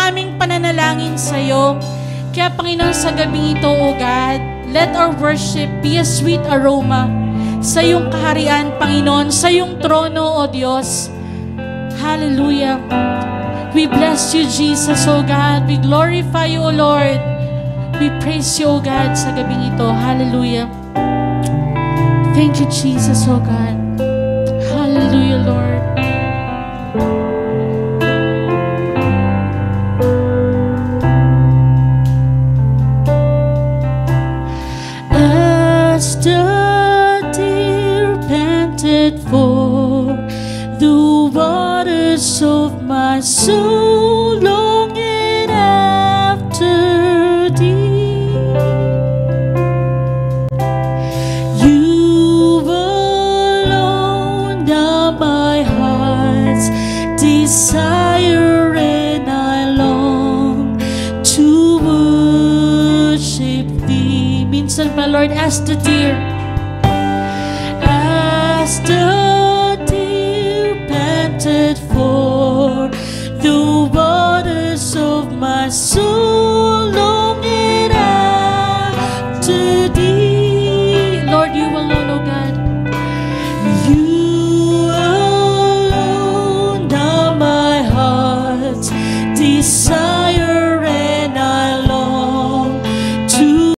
aming pananalangin sa'yo. Kaya Panginoon, sa gabing ito, O God, let our worship be a sweet aroma sa iyong kaharian, Panginoon, sa iyong trono, O Diyos. Hallelujah. We bless you, Jesus, O God. We glorify you, O Lord. We praise you, O God, sa gabing ito. Hallelujah. Thank you, Jesus, O God. Hallelujah, Lord. As the deer panted for the waters of my soul, longing after thee, you alone are my heart's desire, and I long to worship thee. Minsan pa, Lord, as the deer panted for the waters of my soul, longing after thee. Lord, you alone, O God. You alone are my heart's desire, and I long to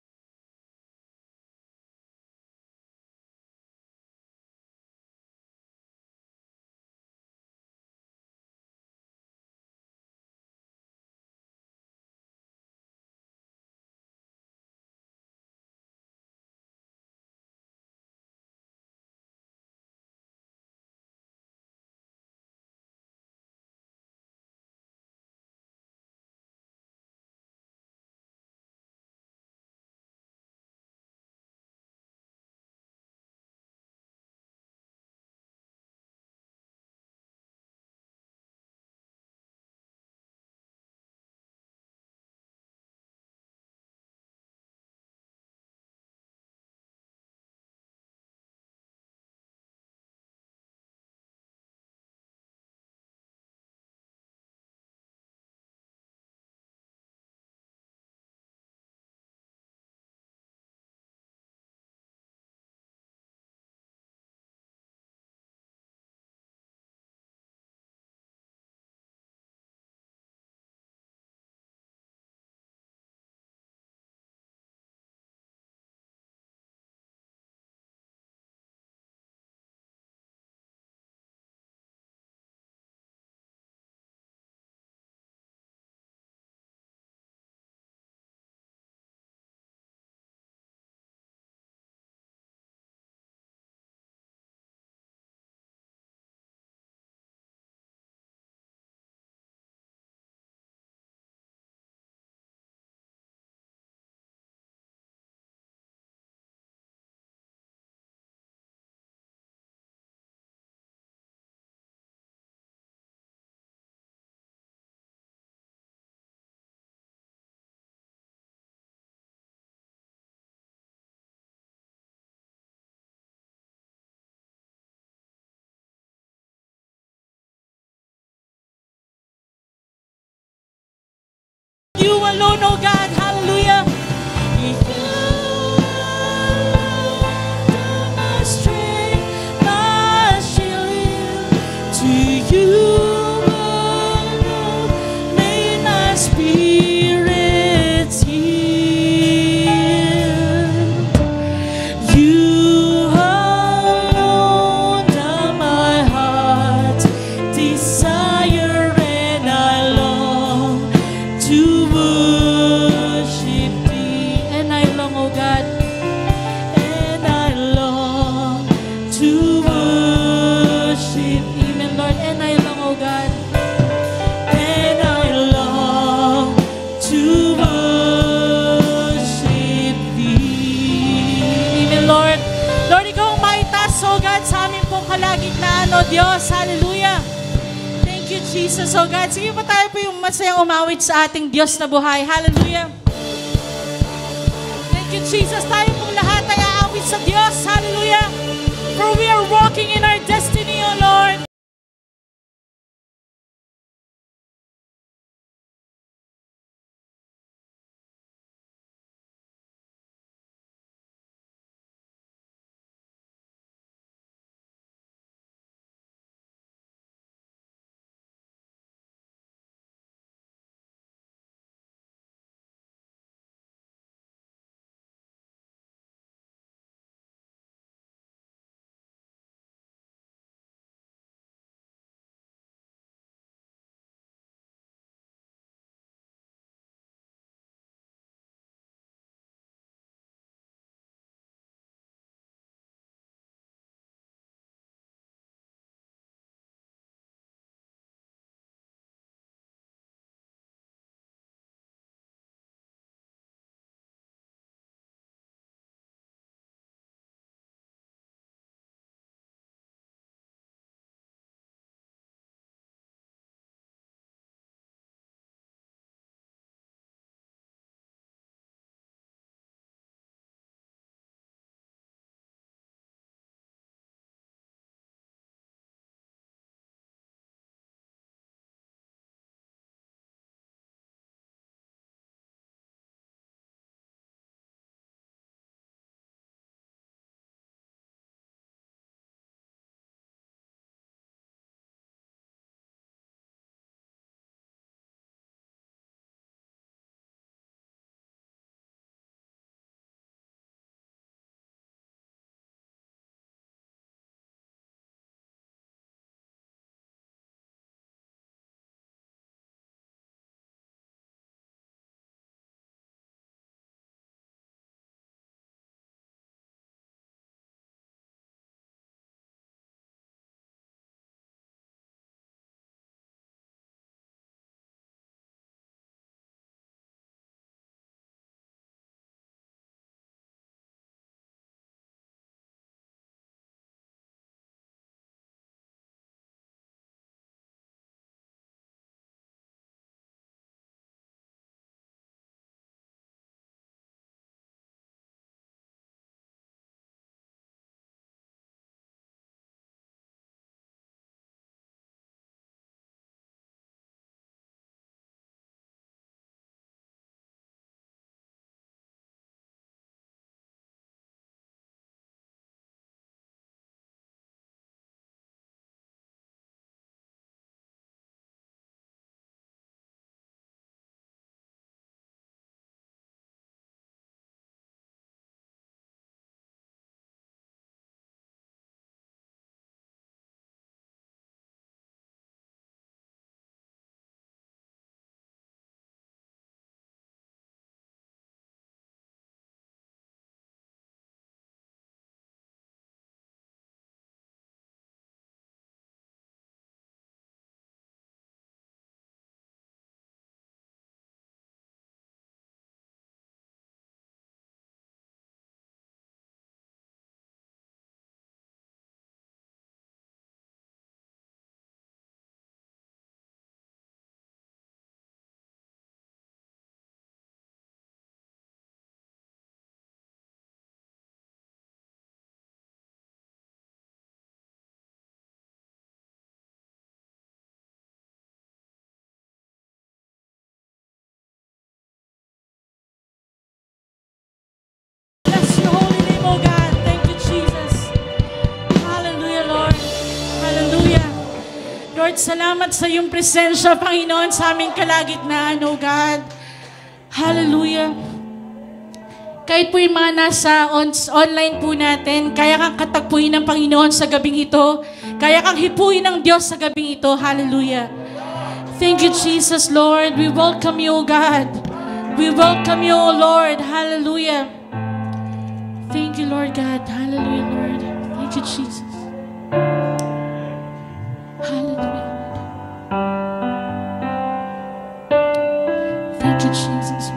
you alone, O God. Hallelujah. You are my strength, my shield. To you alone may my spirit yield. You alone are my heart's desire, and I long to worship thee. And I long, O God, and I long to worship. Amen, Lord. And I long, O God, and I long to worship thee. Amen, Lord. Lord, ikaw ang maitas, O God, sa aming pong kalagitnaan, O Diyos. Hallelujah. Thank you, Jesus, O God. Sige pa tayo po yung masayang umawit sa ating Diyos na buhay. Hallelujah. Thank you, Jesus. Tayo pong lahat ay aawit sa Diyos. Hallelujah. For we are walking in our destiny, O Lord. Lord, salamat sa iyong presensya, Panginoon, sa aming kalagitnaan, O God. Hallelujah. Kahit po yung mga nasa online po natin, kaya kang katagpuin ng Panginoon sa gabing ito. Kaya kang hipuin ng Diyos sa gabing ito. Hallelujah. Thank you, Jesus, Lord. We welcome you, O God. We welcome you, O Lord. Hallelujah. Thank you, Lord God. Hallelujah, Lord. Thank you, Jesus. Hallelujah. Thank you, Jesus.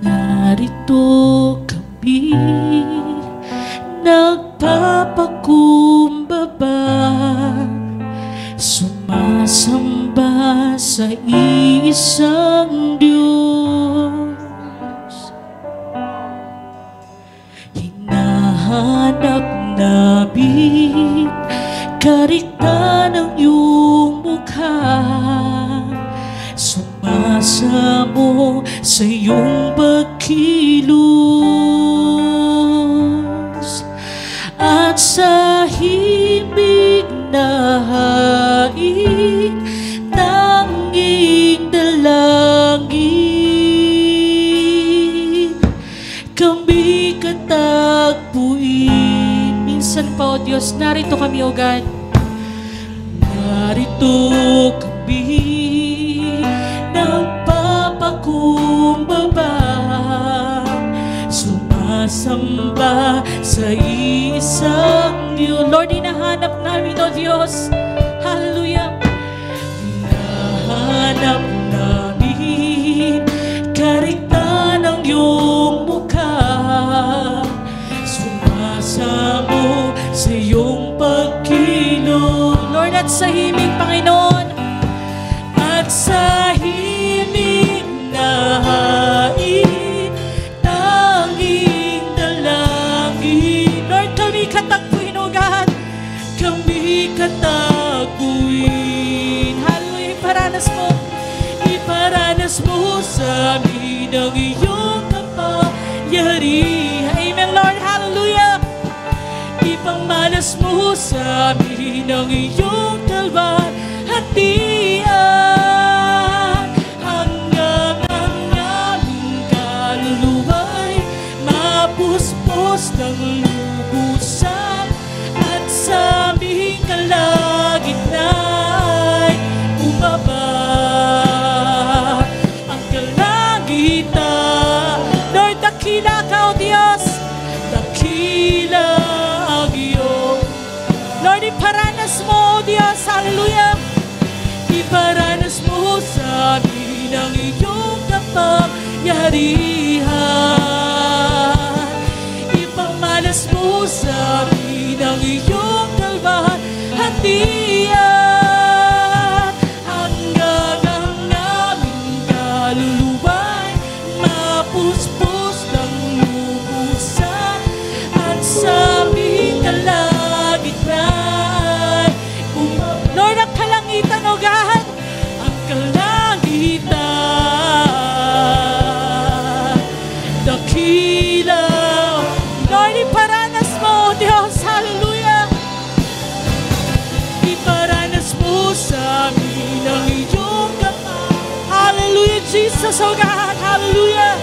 Narito kami, nagpapakumbaba, sumasamba sa isang Diyos. Hinahanap namin kariktan ng iyong mukha, sumasamo sa iyong pagkilos, at sa himig na hain tanging dalangin kami katagpuin. Minsan pa, O Diyos, narito kami, O God. Narito kami, nagpapakumbaba, sumasamba sa isang Diyos. Lord, hinahanap namin, O Diyos. Hallelujah. Hinahanap namin kariktan ng iyong mukha, sumasamo sa iyong pagkilos. Lord, at sa himig, Panginoon. At sa himig na hain tanging dalangin. Lord, kami katagpuin, O God. Kami katagpuin. Hallelujah. Iparanas mo. Iparanas mo sa amin ang iyong kapangyarihan. Amen, Lord. Hallelujah. Ipangmalas mo sa amin ang iyong kalwalhatian, hanggang ang aming kaluluwa'y mapuspos ng lubusan, at sa aming kalagitna'y bumaba ang kalangitan. Lord, dakila ka, O Diyos. Dakila ang iyong, Lord, iparanas mo, O Diyos. Hallelujah. iparanas mo sa amin ang iyong kapangyarihan. Ipamalas mo sa amin ang iyong kalwalhatian, hanggang ang aming kaluluwa'y mapuspos ng lubusan, at sa aming kalagitna'y bumaba. Lord, ang kalangitan, O God. Ang kalangitan, dakila. Lord, iparanas mo, O Diyos. Hallelujah. Iparanas mo sa amin ang iyong kapangyarihan. Hallelujah, Jesus, O God. Hallelujah.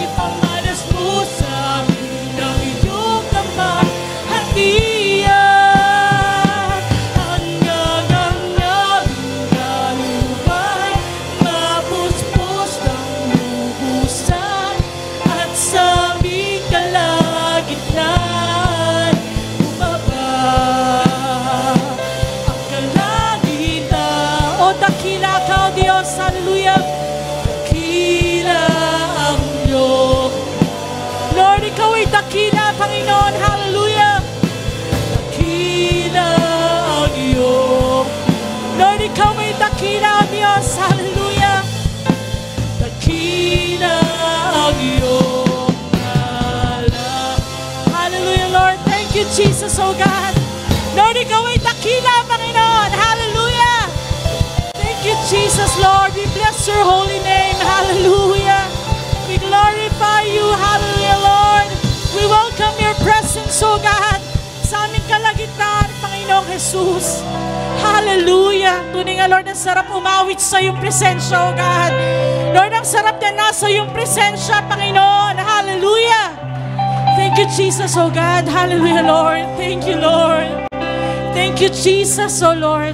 Ipamalas mo sa amin ang iyong kapangyarihan, hanggang ang aming kaluluwa'y mapuspos ng lubusan, at sa aming kalagitna'y bumaba ang kalangitan. O dakila ka, O Diyos. Hallelujah. Dakila ang iyong, Lord, ikaw ay dakila, Panginoon. Hallelujah. dakila ang iyong, Lord, ikaw ay dakila, O Diyos. Hallelujah. dakila ang iyong ngalan. Hallelujah, Lord. Thank you, Jesus, O God. Lord, ikaw ay dakila, Panginoon. Jesus, Lord. We bless your holy name. Hallelujah. We glorify you. Hallelujah, Lord. We welcome your presence, O God, sa aming kalagitnaan, Panginoong Jesus. Hallelujah. Tunay nga, Lord, ang sarap umawit sa iyong presensya, O God. Lord, ang sarap na nasa iyong presensya, Panginoon. Hallelujah. Thank you, Jesus, O God. Hallelujah, Lord. Thank you, Lord. Thank you, Jesus, O Lord.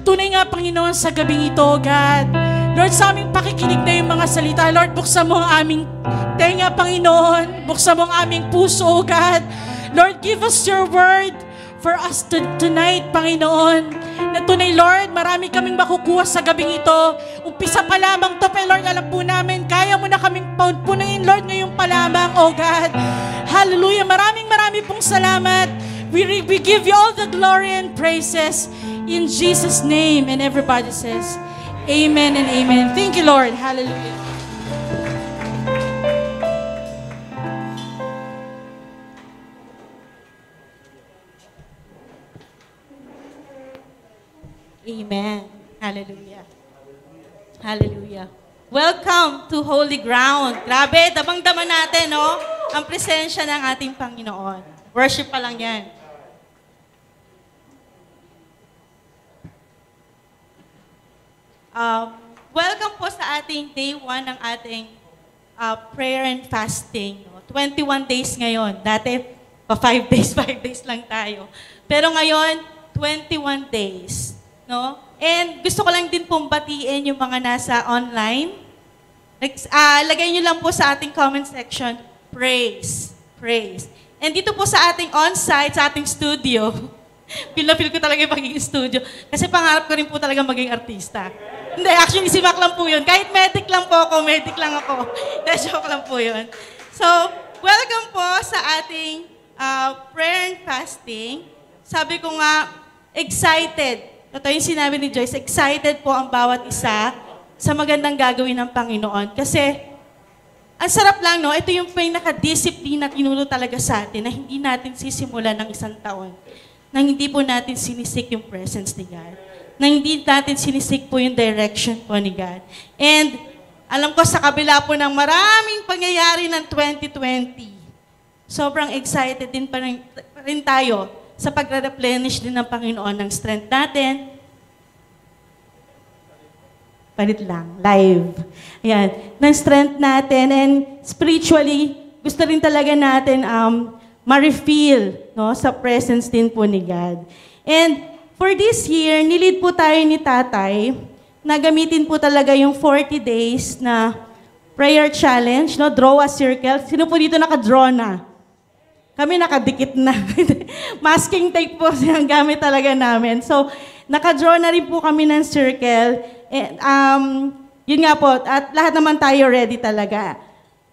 Tunay nga, Panginoon, sa gabing ito, O God. Lord, sa aming pakikinig na yung mga salita, Lord, buksan mo ang aming tenga, Panginoon. Buksan mo ang aming puso, O God. Lord, give us your word for us tonight, Panginoon. Na tunay, Lord, marami kaming makukuha sa gabing ito. Umpisa pa lamang to, pero Lord, alam po namin, kaya mo na kaming punuin, Lord, ngayon pa lamang, O God. Hallelujah. Maraming pong salamat. We give you all the glory and praises in Jesus' name. And everybody says, amen and amen. Thank you, Lord. Hallelujah. Amen. Hallelujah. Hallelujah. Welcome to Holy Ground. Grabe, damang-dama natin, no? Ang presensya ng ating Panginoon. Worship pa lang yan. Welcome po sa ating day 1 ng ating prayer and fasting. No? 21 days ngayon. Dati, pa 5 days, 5 days lang tayo. Pero ngayon, 21 days. No? And gusto ko lang din pong batiin yung mga nasa online. Lagay nyo lang po sa ating comment section, praise. Praise. And dito po sa ating on-site, sa ating studio, feel na feel ko talaga yung magiging studio. Kasi pangarap ko rin po talaga maging artista. Hindi, actually, si Mac lang po yun. Kahit medic lang po ako, medic lang ako. Joke lang po yun. So, welcome po sa ating prayer and fasting. Sabi ko nga, excited. Ito yung sinabi ni Joyce, excited po ang bawat isa sa magandang gagawin ng Panginoon. Kasi, ang sarap lang, no? Ito yung pinaka-discipline na tinulo talaga sa atin na hindi natin sisimulan ng isang taon. Na hindi po natin sinisik yung presence ni God. Na hindi natin sinisik po yung direction po ni God. And alam ko sa kabila po ng maraming pangyayari ng 2020, sobrang excited din pa rin tayo sa pag-replenish din ng Panginoon ng strength natin. Palit lang, live. Ayan, ng strength natin and spiritually, gusto rin talaga natin ma-refill, no, sa presence din po ni God. And for this year, nilid po tayo ni Tatay na gamitin po talaga yung 40 days na prayer challenge, no? Draw a circle. Sino po dito naka-draw na? Kami nakadikit na. Masking tape po ang gamit talaga namin. So, naka-draw na rin po kami ng circle. Yun nga po, at lahat naman tayo ready talaga.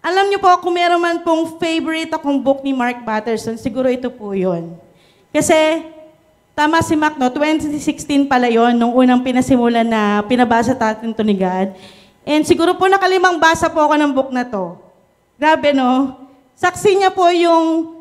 Alam niyo po, kung meron man pong favorite akong book ni Mark Batterson, siguro ito po yun. Kasi, tama si Mac, no? 2016 pala yun, nung unang pinasimulan na pinabasa natin to ni God. And siguro po nakalimang basa po ako ng book na to. Grabe, no? Saksi niya po yung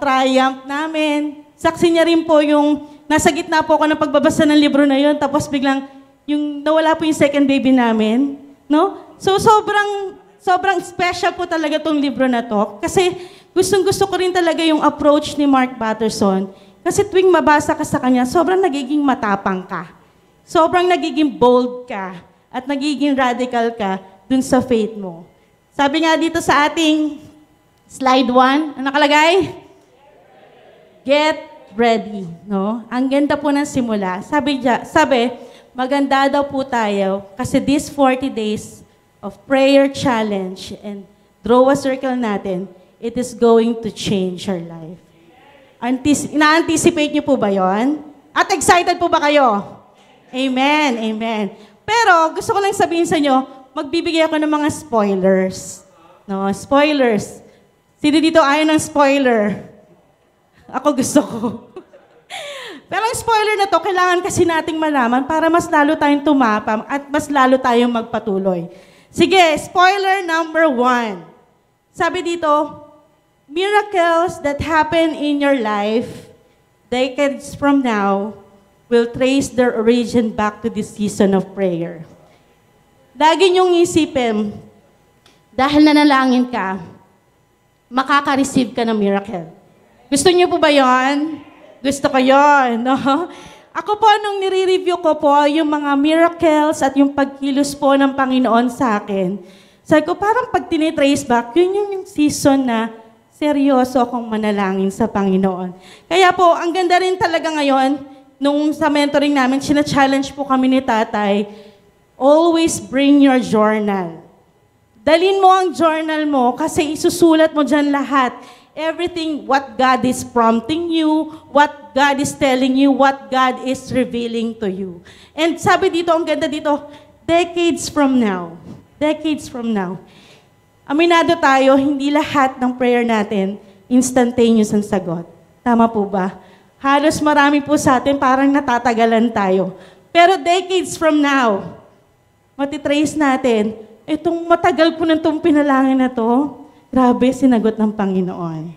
triumph namin. Saksi niya rin po yung nasa gitna po ako ng pagbabasa ng libro na yun, tapos biglang yung nawala po yung second baby namin. No? So sobrang special po talaga tong libro na to. Kasi gustong-gusto ko rin talaga yung approach ni Mark Batterson. Kasi tuwing mabasa ka sa kanya, sobrang nagiging matapang ka. Sobrang nagiging bold ka. At nagiging radical ka dun sa faith mo. Sabi nga dito sa ating slide 1, ano nakalagay? Get ready. No? Ang ganda po ng simula. Sabi, maganda daw po tayo kasi this 40 days of prayer challenge and draw a circle natin, it is going to change our life. Ina-anticipate niyo po ba yon? At excited po ba kayo? Amen, amen. Pero gusto ko lang sabihin sa inyo, magbibigay ako ng mga spoilers. No, spoilers. Sino dito ayaw ng spoiler? Ako gusto ko. Pero ang spoiler na to, kailangan kasi nating malaman para mas lalo tayong tumapam at mas lalo tayong magpatuloy. Sige, spoiler number 1. Sabi dito, miracles that happen in your life, decades from now, will trace their origin back to this season of prayer. Lagi niyong isipin, dahil nanalangin ka, makaka-receive ka ng miracle. Gusto niyo po ba yon? Gusto ko yon, no? Ako po, nung nire-review ko po yung mga miracles at yung pagkilos po ng Panginoon sa akin, sabi ko, parang pag tinitrace back, yun yung season na seryoso akong manalangin sa Panginoon. Kaya po, ang ganda rin talaga ngayon, nung sa mentoring namin, sina-challenge po kami ni Tatay, always bring your journal. Dalin mo ang journal mo kasi isusulat mo dyan lahat. Everything, what God is prompting you, what God is telling you, what God is revealing to you. And sabi dito, ang ganda dito, decades from now, aminado tayo, hindi lahat ng prayer natin instantaneous ang sagot. Tama po ba? Halos marami po sa atin parang natatagalan tayo. Pero decades from now, matitrace natin, itong matagal ko na itong pinalangin na to, grabe, sinagot ng Panginoon.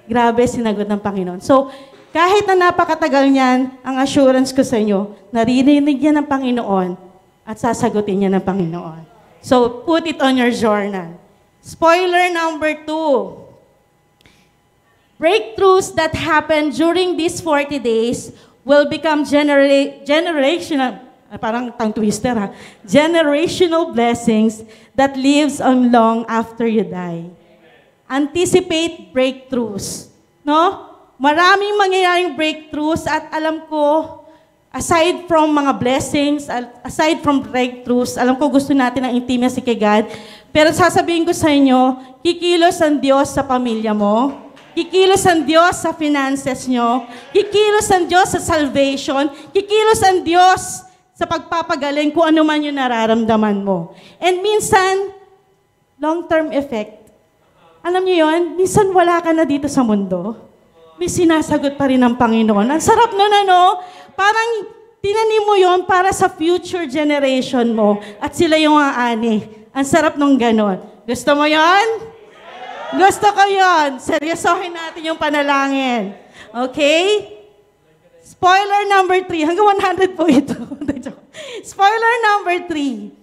Grabe, sinagot ng Panginoon. So, kahit na napakatagal niyan, ang assurance ko sa inyo, naririnig yan ng Panginoon at sasagutin niya ng Panginoon. So, put it on your journal. Spoiler number 2. Breakthroughs that happen during these 40 days will become generational, parang tongue twister ha, generational blessings that lives on long after you die. Anticipate breakthroughs. No? Maraming mangyayaring breakthroughs at alam ko, aside from mga blessings, aside from breakthroughs, alam ko gusto natin ang intimacy kay God, pero sasabihin ko sa inyo, kikilos ang Diyos sa pamilya mo, kikilos ang Diyos sa finances nyo, kikilos ang Diyos sa salvation, kikilos ang Diyos sa pagpapagaling kung ano man yung nararamdaman mo. And minsan, long-term effect. Alam niyo yon, minsan wala ka na dito sa mundo. May sinasagot pa rin ng Panginoon. Ang sarap nun, ano? Parang tinanim mo yon para sa future generation mo at sila yung aani. Ang sarap nung ganon. Gusto mo yon? Gusto ko yon. Seryosohin natin yung panalangin. Okay? Spoiler number 3. Hanggang 100 po ito. Spoiler number 3.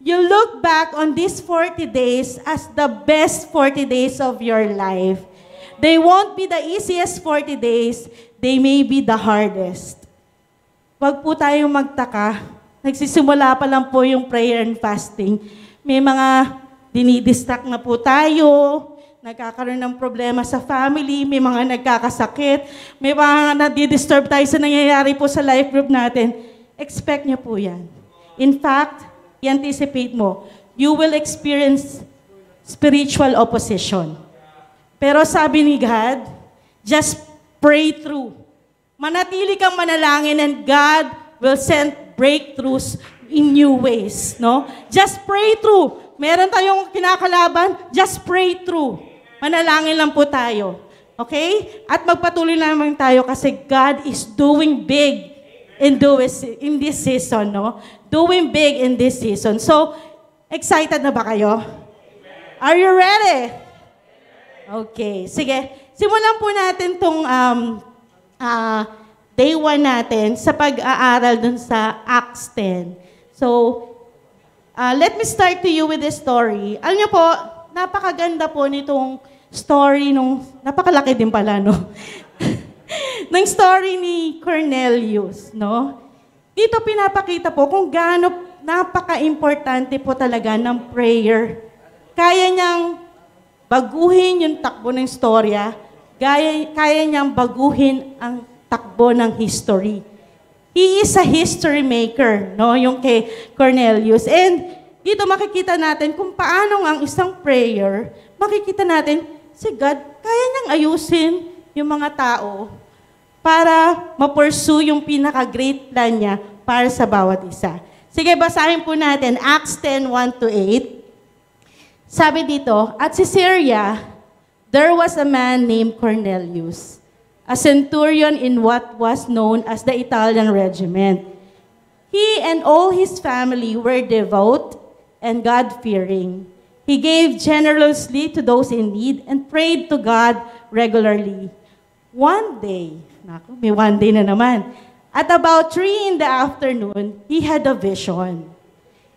You look back on these 40 days as the best 40 days of your life. They won't be the easiest 40 days. They may be the hardest. Huwag po tayong magtaka. Nagsisimula pa lang po yung prayer and fasting. May mga dinidistract na po tayo. Nagkakaroon ng problema sa family. May mga nagkakasakit. May mga nadidisturb tayo sa nangyayari po sa life group natin. Expect niyo po yan. In fact, i-anticipate mo, you will experience spiritual opposition. Pero sabi ni God, just pray through. Manatili kang manalangin and God will send breakthroughs in new ways. No? Just pray through. Meron tayong kinakalaban, just pray through. Manalangin lang po tayo. Okay? At magpatuloy naman tayo kasi God is doing big in this season, no? Doing big in this season. So, excited na ba kayo? Are you ready? Okay. Sige. Simulan po natin itong day 1 natin sa pag-aaral dun sa Acts 10. So, let me start to you with this story. Alam niyo po, napakaganda po nitong story nung, napakalaki din pala, no? ng story ni Cornelius, no? Dito pinapakita po kung gaano napaka-importante po talaga ng prayer. Kaya niyang baguhin yung takbo ng storya, kaya niyang baguhin ang takbo ng history. He is a history maker, no? Yung kay Cornelius. And dito makikita natin kung paano ang isang prayer, makikita natin si God, kaya niyang ayusin yung mga tao para ma-pursue yung pinaka-great plan niya para sa bawat isa. Sige, basahin po natin, Acts 10:1-8. Sabi dito, at Caesarea, there was a man named Cornelius, a centurion in what was known as the Italian regiment. He and all his family were devout and God-fearing. He gave generously to those in need and prayed to God regularly. One day, may one day na naman, At about 3 in the afternoon, he had a vision.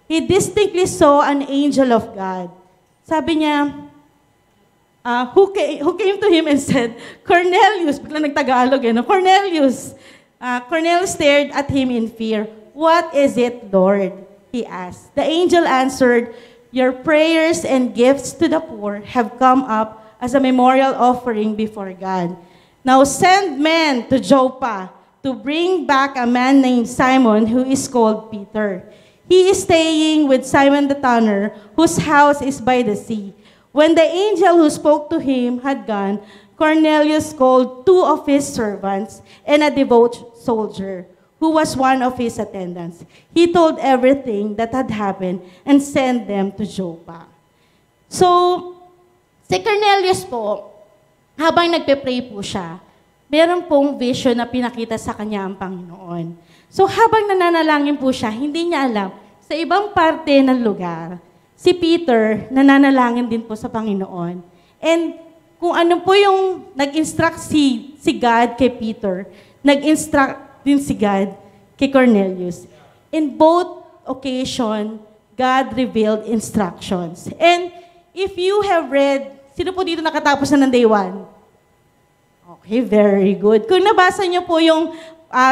He distinctly saw an angel of God. Sabi niya, who came to him and said, Cornelius, biglang nagtagalog no? Cornelius. Cornelius stared at him in fear. What is it, Lord? He asked. The angel answered, your prayers and gifts to the poor have come up as a memorial offering before God. Now send men to Joppa to bring back a man named Simon who is called Peter. He is staying with Simon the tanner, whose house is by the sea. When the angel who spoke to him had gone, Cornelius called 2 of his servants and a devout soldier, who was one of his attendants. He told everything that had happened and sent them to Joppa. So, si Cornelius po, habang nagpe-pray po siya, meron pong vision na pinakita sa kanya ang Panginoon. So habang nananalangin po siya, hindi niya alam, sa ibang parte ng lugar, si Peter nananalangin din po sa Panginoon. And kung ano po yung nag-instruct si God kay Peter, nag-instruct din si God kay Cornelius. In both occasions, God revealed instructions. And if you have read, sino po dito nakatapos na ng day 1? Okay, very good. Kung nabasa niyo po yung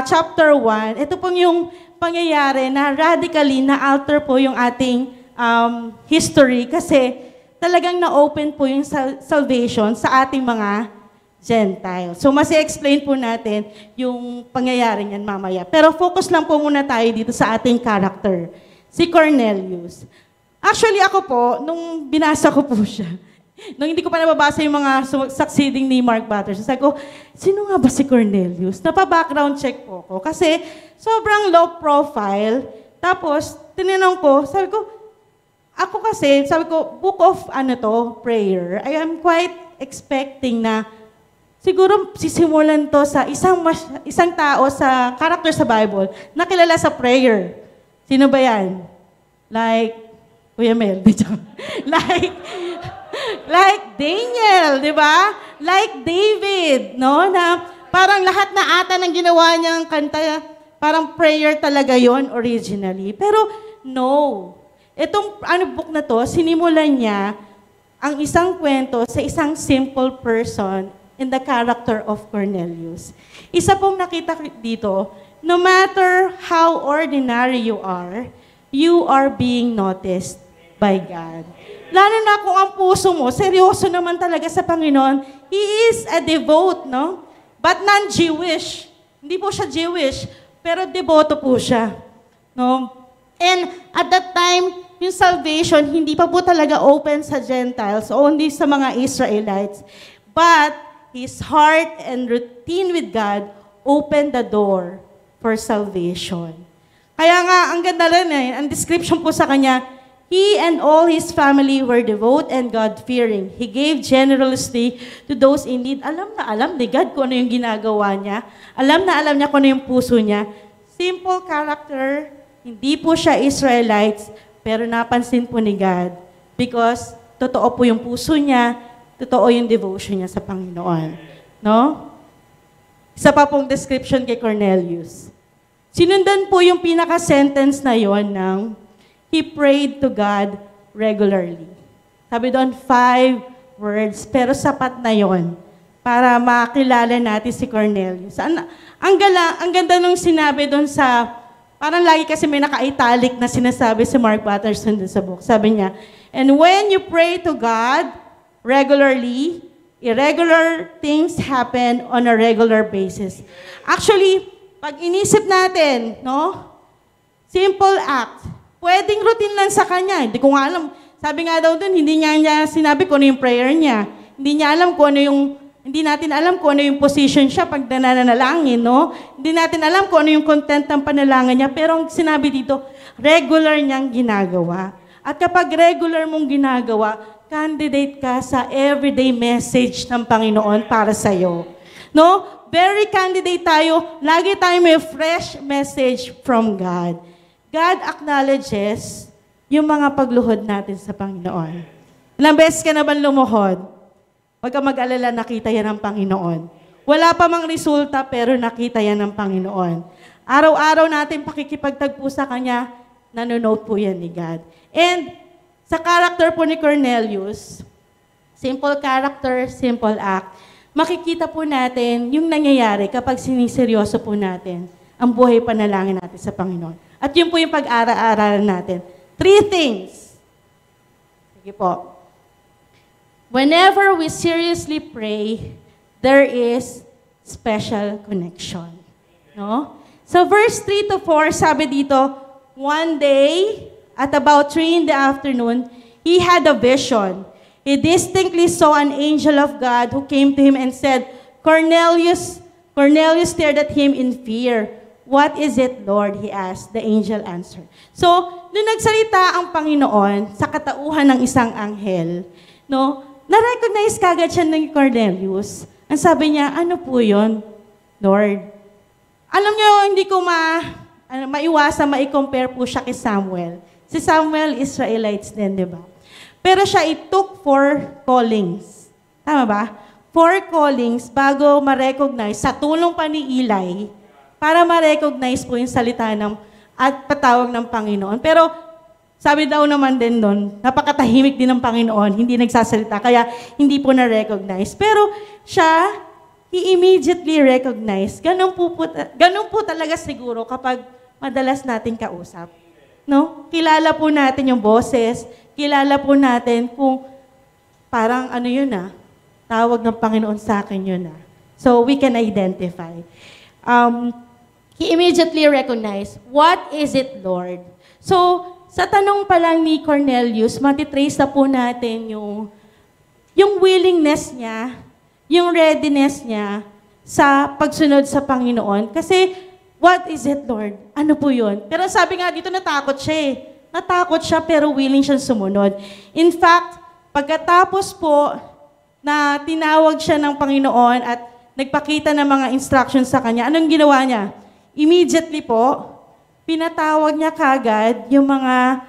chapter 1, ito pong yung pangyayari na radically na-alter po yung ating history kasi talagang na-open po yung salvation sa ating mga Gentiles. So, mas i-explain po natin yung pangyayari niyan mamaya. Pero focus lang po muna tayo dito sa ating character, si Cornelius. Actually, ako po, nung binasa ko po siya, nung hindi ko pa nababasa yung mga succeeding ni Mark Batterson, sabi ko, sino nga ba si Cornelius? Napa-background check po ko. Kasi sobrang low profile. Tapos, tinanong ko, sabi ko, book of prayer. I am quite expecting na siguro sisimulan to sa isang tao sa character sa Bible na kilala sa prayer. Sino ba yan? Like, Kuya Mel. Like Daniel, di ba? Like David, no? Na parang lahat na ata ng ginawa niyang kanta, parang prayer talaga yon originally. Pero no. Itong book na to, sinimulan niya ang isang kwento sa isang simple person in the character of Cornelius. Isa pong nakita dito, no matter how ordinary you are being noticed by God. Lalo na kung ang puso mo, seryoso naman talaga sa Panginoon, He is a devout, no? But non-Jewish. Hindi po siya Jewish, pero devoto po siya. No? And at that time, yung salvation, hindi pa po talaga open sa Gentiles, only sa mga Israelites. But his heart and routine with God opened the door for salvation. Kaya nga, ang ganda rin ang description po sa kanya, he and all his family were devout and God-fearing. He gave generously to those in need. Alam ni God kung ano yung ginagawa niya. Alam niya kung ano yung puso niya. Simple character, hindi po siya Israelites, pero napansin po ni God because totoo po yung puso niya, totoo yung devotion niya sa Panginoon. No? Isa pa pong description kay Cornelius. Sinundan po yung pinaka-sentence na yon ng he prayed to God regularly. Sabi doon, 5 words, pero sapat na yon para makilala natin si Cornelius. Ang ganda nung sinabi doon sa, parang lagi kasi may naka-italic na sinasabi si Mark Batterson doon sa book. Sabi niya, and when you pray to God regularly, irregular things happen on a regular basis. Actually, pag inisip natin, no? Simple act. Pwedeng routine lang sa kanya. Hindi ko nga alam. Sabi nga daw dun, hindi niya sinabi kung ano yung prayer niya. Hindi natin alam kung ano yung position siya pag nananalangin, no? Hindi natin alam kung ano yung content ng panalangin niya. Pero ang sinabi dito, regular niyang ginagawa. At kapag regular mong ginagawa, candidate ka sa everyday message ng Panginoon para sa'yo. No? Very candidate tayo. Lagi tayo may fresh message from God. God acknowledges yung mga pagluhod natin sa Panginoon. Ilang beses ka na ba lumuhod? Huwag ka mag-alala, nakita yan ng Panginoon. Wala pa mang resulta, pero nakita yan ng Panginoon. Araw-araw natin pakikipagtagpo sa Kanya, nanonote po yan ni God. And sa character po ni Cornelius, simple character, simple act, makikita po natin yung nangyayari kapag siniseryoso po natin ang buhay panalangin natin sa Panginoon. At yun po yung pag-ara-aralan natin. 3 things. Sige po. Whenever we seriously pray, there is special connection. No? So verse 3 to 4, sabi dito, one day, at about 3 in the afternoon, he had a vision. He distinctly saw an angel of God who came to him and said, Cornelius. Cornelius stared at him in fear. What is it, Lord? He asked. The angel answered. So, nung nagsalita ang Panginoon sa katauhan ng isang anghel, no, na-recognize kagad siya ng Cornelius. Ang sabi niya, ano po yun, Lord? Alam niyo, hindi ko maiwasan, mai-compare po siya kay Samuel. Si Samuel, Israelites din, di ba? Pero siya, it took 4 callings. Tama ba? 4 callings bago ma-recognize, sa tulong pa ni Eli, para ma-recognize po yung salita at patawag ng Panginoon. Pero, sabi daw naman din doon, napakatahimik din ng Panginoon, hindi nagsasalita, kaya hindi po na-recognize. Pero siya, he immediately recognized. Ganun po talaga siguro kapag madalas nating kausap. No? Kilala po natin yung boses, kilala po natin kung parang ano yun tawag ng Panginoon sa akin yun So we can identify. He immediately recognized, what is it, Lord? So, sa tanong pa lang ni Cornelius, matitrace na po natin yung willingness niya, yung readiness niya sa pagsunod sa Panginoon. Kasi, what is it, Lord? Ano po yun? Pero sabi nga dito, natakot siya Natakot siya pero willing siyang sumunod. In fact, pagkatapos po na tinawag siya ng Panginoon at nagpakita ng mga instructions sa kanya, anong ginawa niya? Immediately po, pinatawag niya kagad yung mga,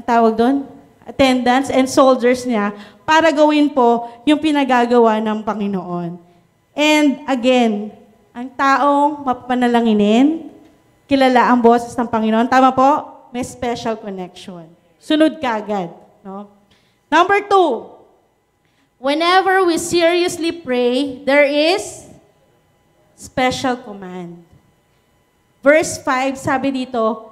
tawag doon? Attendants and soldiers niya para gawin po yung pinagagawa ng Panginoon. And again, ang taong mapapanalanginin, kilala ang boses ng Panginoon. Tama po? May special connection. Sunod kagad. No? Number 2, whenever we seriously pray, there is special command. Verse 5, sabi dito,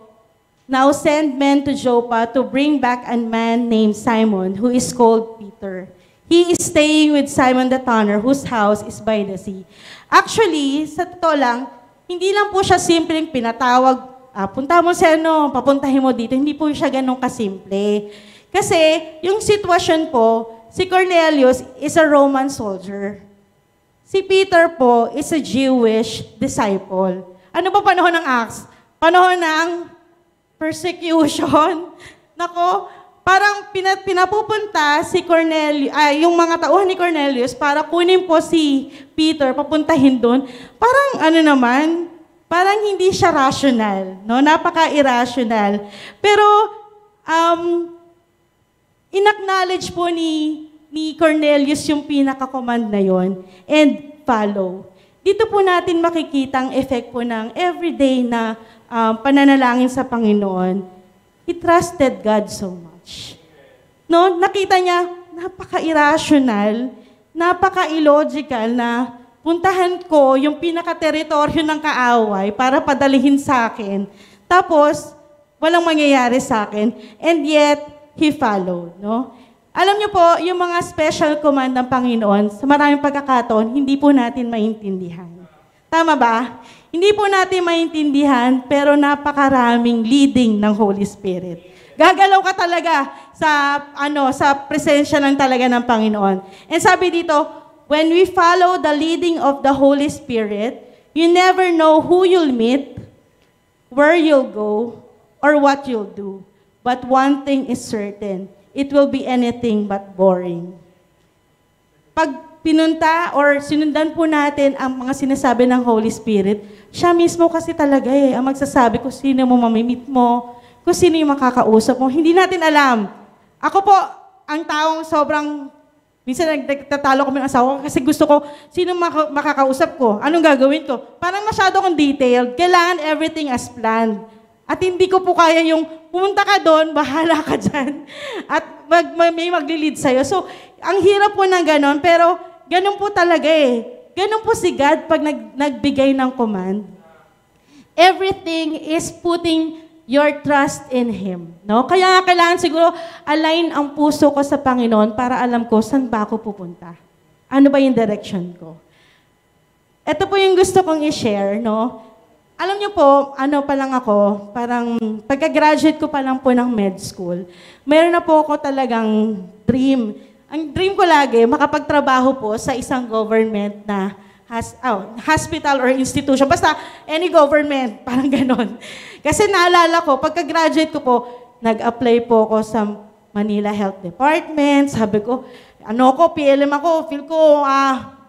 now send men to Joppa to bring back a man named Simon, who is called Peter. He is staying with Simon the tanner, whose house is by the sea. Actually, sa totoo lang, hindi lang po siya simpleng pinatawag, punta mo si papuntahin mo dito. Hindi po siya ganun kasimple. Kasi, yung sitwasyon po, si Cornelius is a Roman soldier. Si Peter po is a Jewish disciple. Ano ba panahon ng Acts? Panahon ng persecution. Nako, parang pinapupunta si Cornelius, yung mga tauhan ni Cornelius para kunin po si Peter, papuntahin doon. Parang parang hindi siya rational, no? Napaka-irrational. Pero, in-acknowledge po ni Cornelius yung pinaka-command na yon and follow. Dito po natin makikita ang effect po ng everyday na pananalangin sa Panginoon. He trusted God so much. No? Nakita niya, napaka-irrational, napaka-illogical na puntahan ko yung pinaka-teritoryo ng kaaway para padalihin sa akin. Tapos, walang mangyayari sa akin. And yet, he followed. No? Alam niyo po, yung mga special command ng Panginoon, sa maraming pagkakataon, hindi po natin maintindihan. Tama ba? Hindi po natin maintindihan, pero napakaraming leading ng Holy Spirit. Gagalaw ka talaga sa presensya lang talaga ng Panginoon. And sabi dito, when we follow the leading of the Holy Spirit, you never know who you'll meet, where you'll go, or what you'll do. But one thing is certain, it will be anything but boring. Pag pinunta or sinundan po natin ang mga sinasabi ng Holy Spirit, siya mismo kasi talaga ang magsasabi kung sino mo mamimit mo, kung sino yung makakausap mo. Hindi natin alam. Ako po, ang taong sobrang Minsan nagtatalo kami ng asawa ko kasi gusto ko, sino makakausap ko? Anong gagawin ko? Parang masyado akong detailed. Kailangan everything as planned. At hindi ko po kaya yung, pumunta ka doon, bahala ka dyan. At may maglilid sa'yo. So, ang hirap po ng ganon, pero ganon po talaga eh. Ganon po si God pag nagbigay ng command. Everything is putting your trust in Him. No? Kaya kailangan siguro align ang puso ko sa Panginoon para alam ko saan ba ako pupunta. Ano ba yung direction ko? Ito po yung gusto kong i-share. No? Alam niyo po, ano pa lang ako, parang pagka-graduate ko pa lang po ng med school, meron na po ako talagang dream. Ang dream ko lagi, makapagtrabaho po sa isang government na hospital or institution. Basta, any government, parang ganon. Kasi naalala ko, pagka-graduate ko po, nag-apply po ako sa Manila Health Department. Sabi ko, PLM ako, feel ko,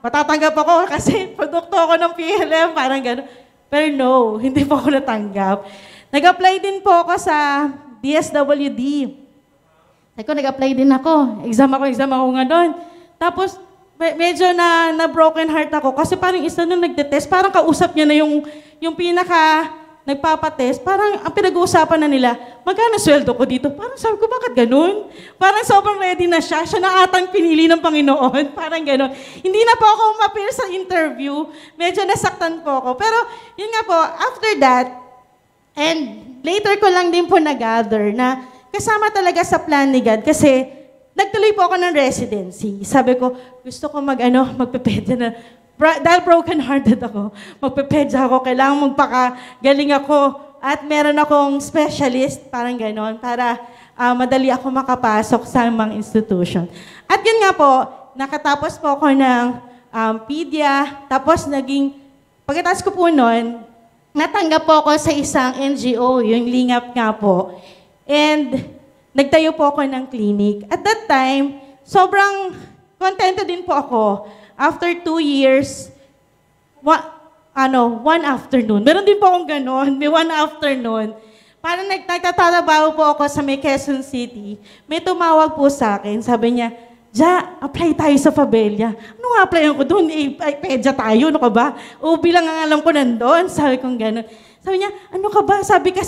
matatanggap ako kasi produkto ako ng PLM, parang ganon. Pero no, hindi po ako natanggap. Nag-apply din po ako sa DSWD. Nag-apply din ako. Exam ako nga doon. Tapos, medyo na broken heart ako kasi parang isa nung nagtetest, parang kausap niya na yung pinaka nagpapatest, parang ang pinag-uusapan na nila, magkano sweldo ko dito? Parang sabi ko, bakit ganun? Parang sobrang ready na siya. Siya na atang pinili ng Panginoon. Parang ganun. Hindi na po ako umapir sa interview. Medyo nasaktan po ako. Pero yun nga po, after that, and later ko lang din po nag-gather na kasama talaga sa plan ni God kasi nagtuloy po ako ng residency. Sabi ko, gusto ko magpepedya na. Dahil broken-hearted ako, magpepedya ako, kailangan magpakagaling ako at meron akong specialist, parang ganon, para madali ako makapasok sa mga institution. At yun nga po, nakatapos po ako ng pedia, tapos pagkatapos ko po nun, natanggap po ako sa isang NGO, yung Lingap nga po. And nagtayo po ako ng clinic. At that time, sobrang kontento din po ako. After 2 years, one afternoon. Meron din po akong ganon, may one afternoon. Parang nagtatrabaho po ako sa may Quezon City. May tumawag po sa akin, sabi niya, Ja, apply tayo sa Fabella. Ano nga applyan ko doon? Pedya tayo, ano ka ba? O bilang ang alam ko nandun, sabi kong ganon. Sabi niya, ano ka ba? Sabi ko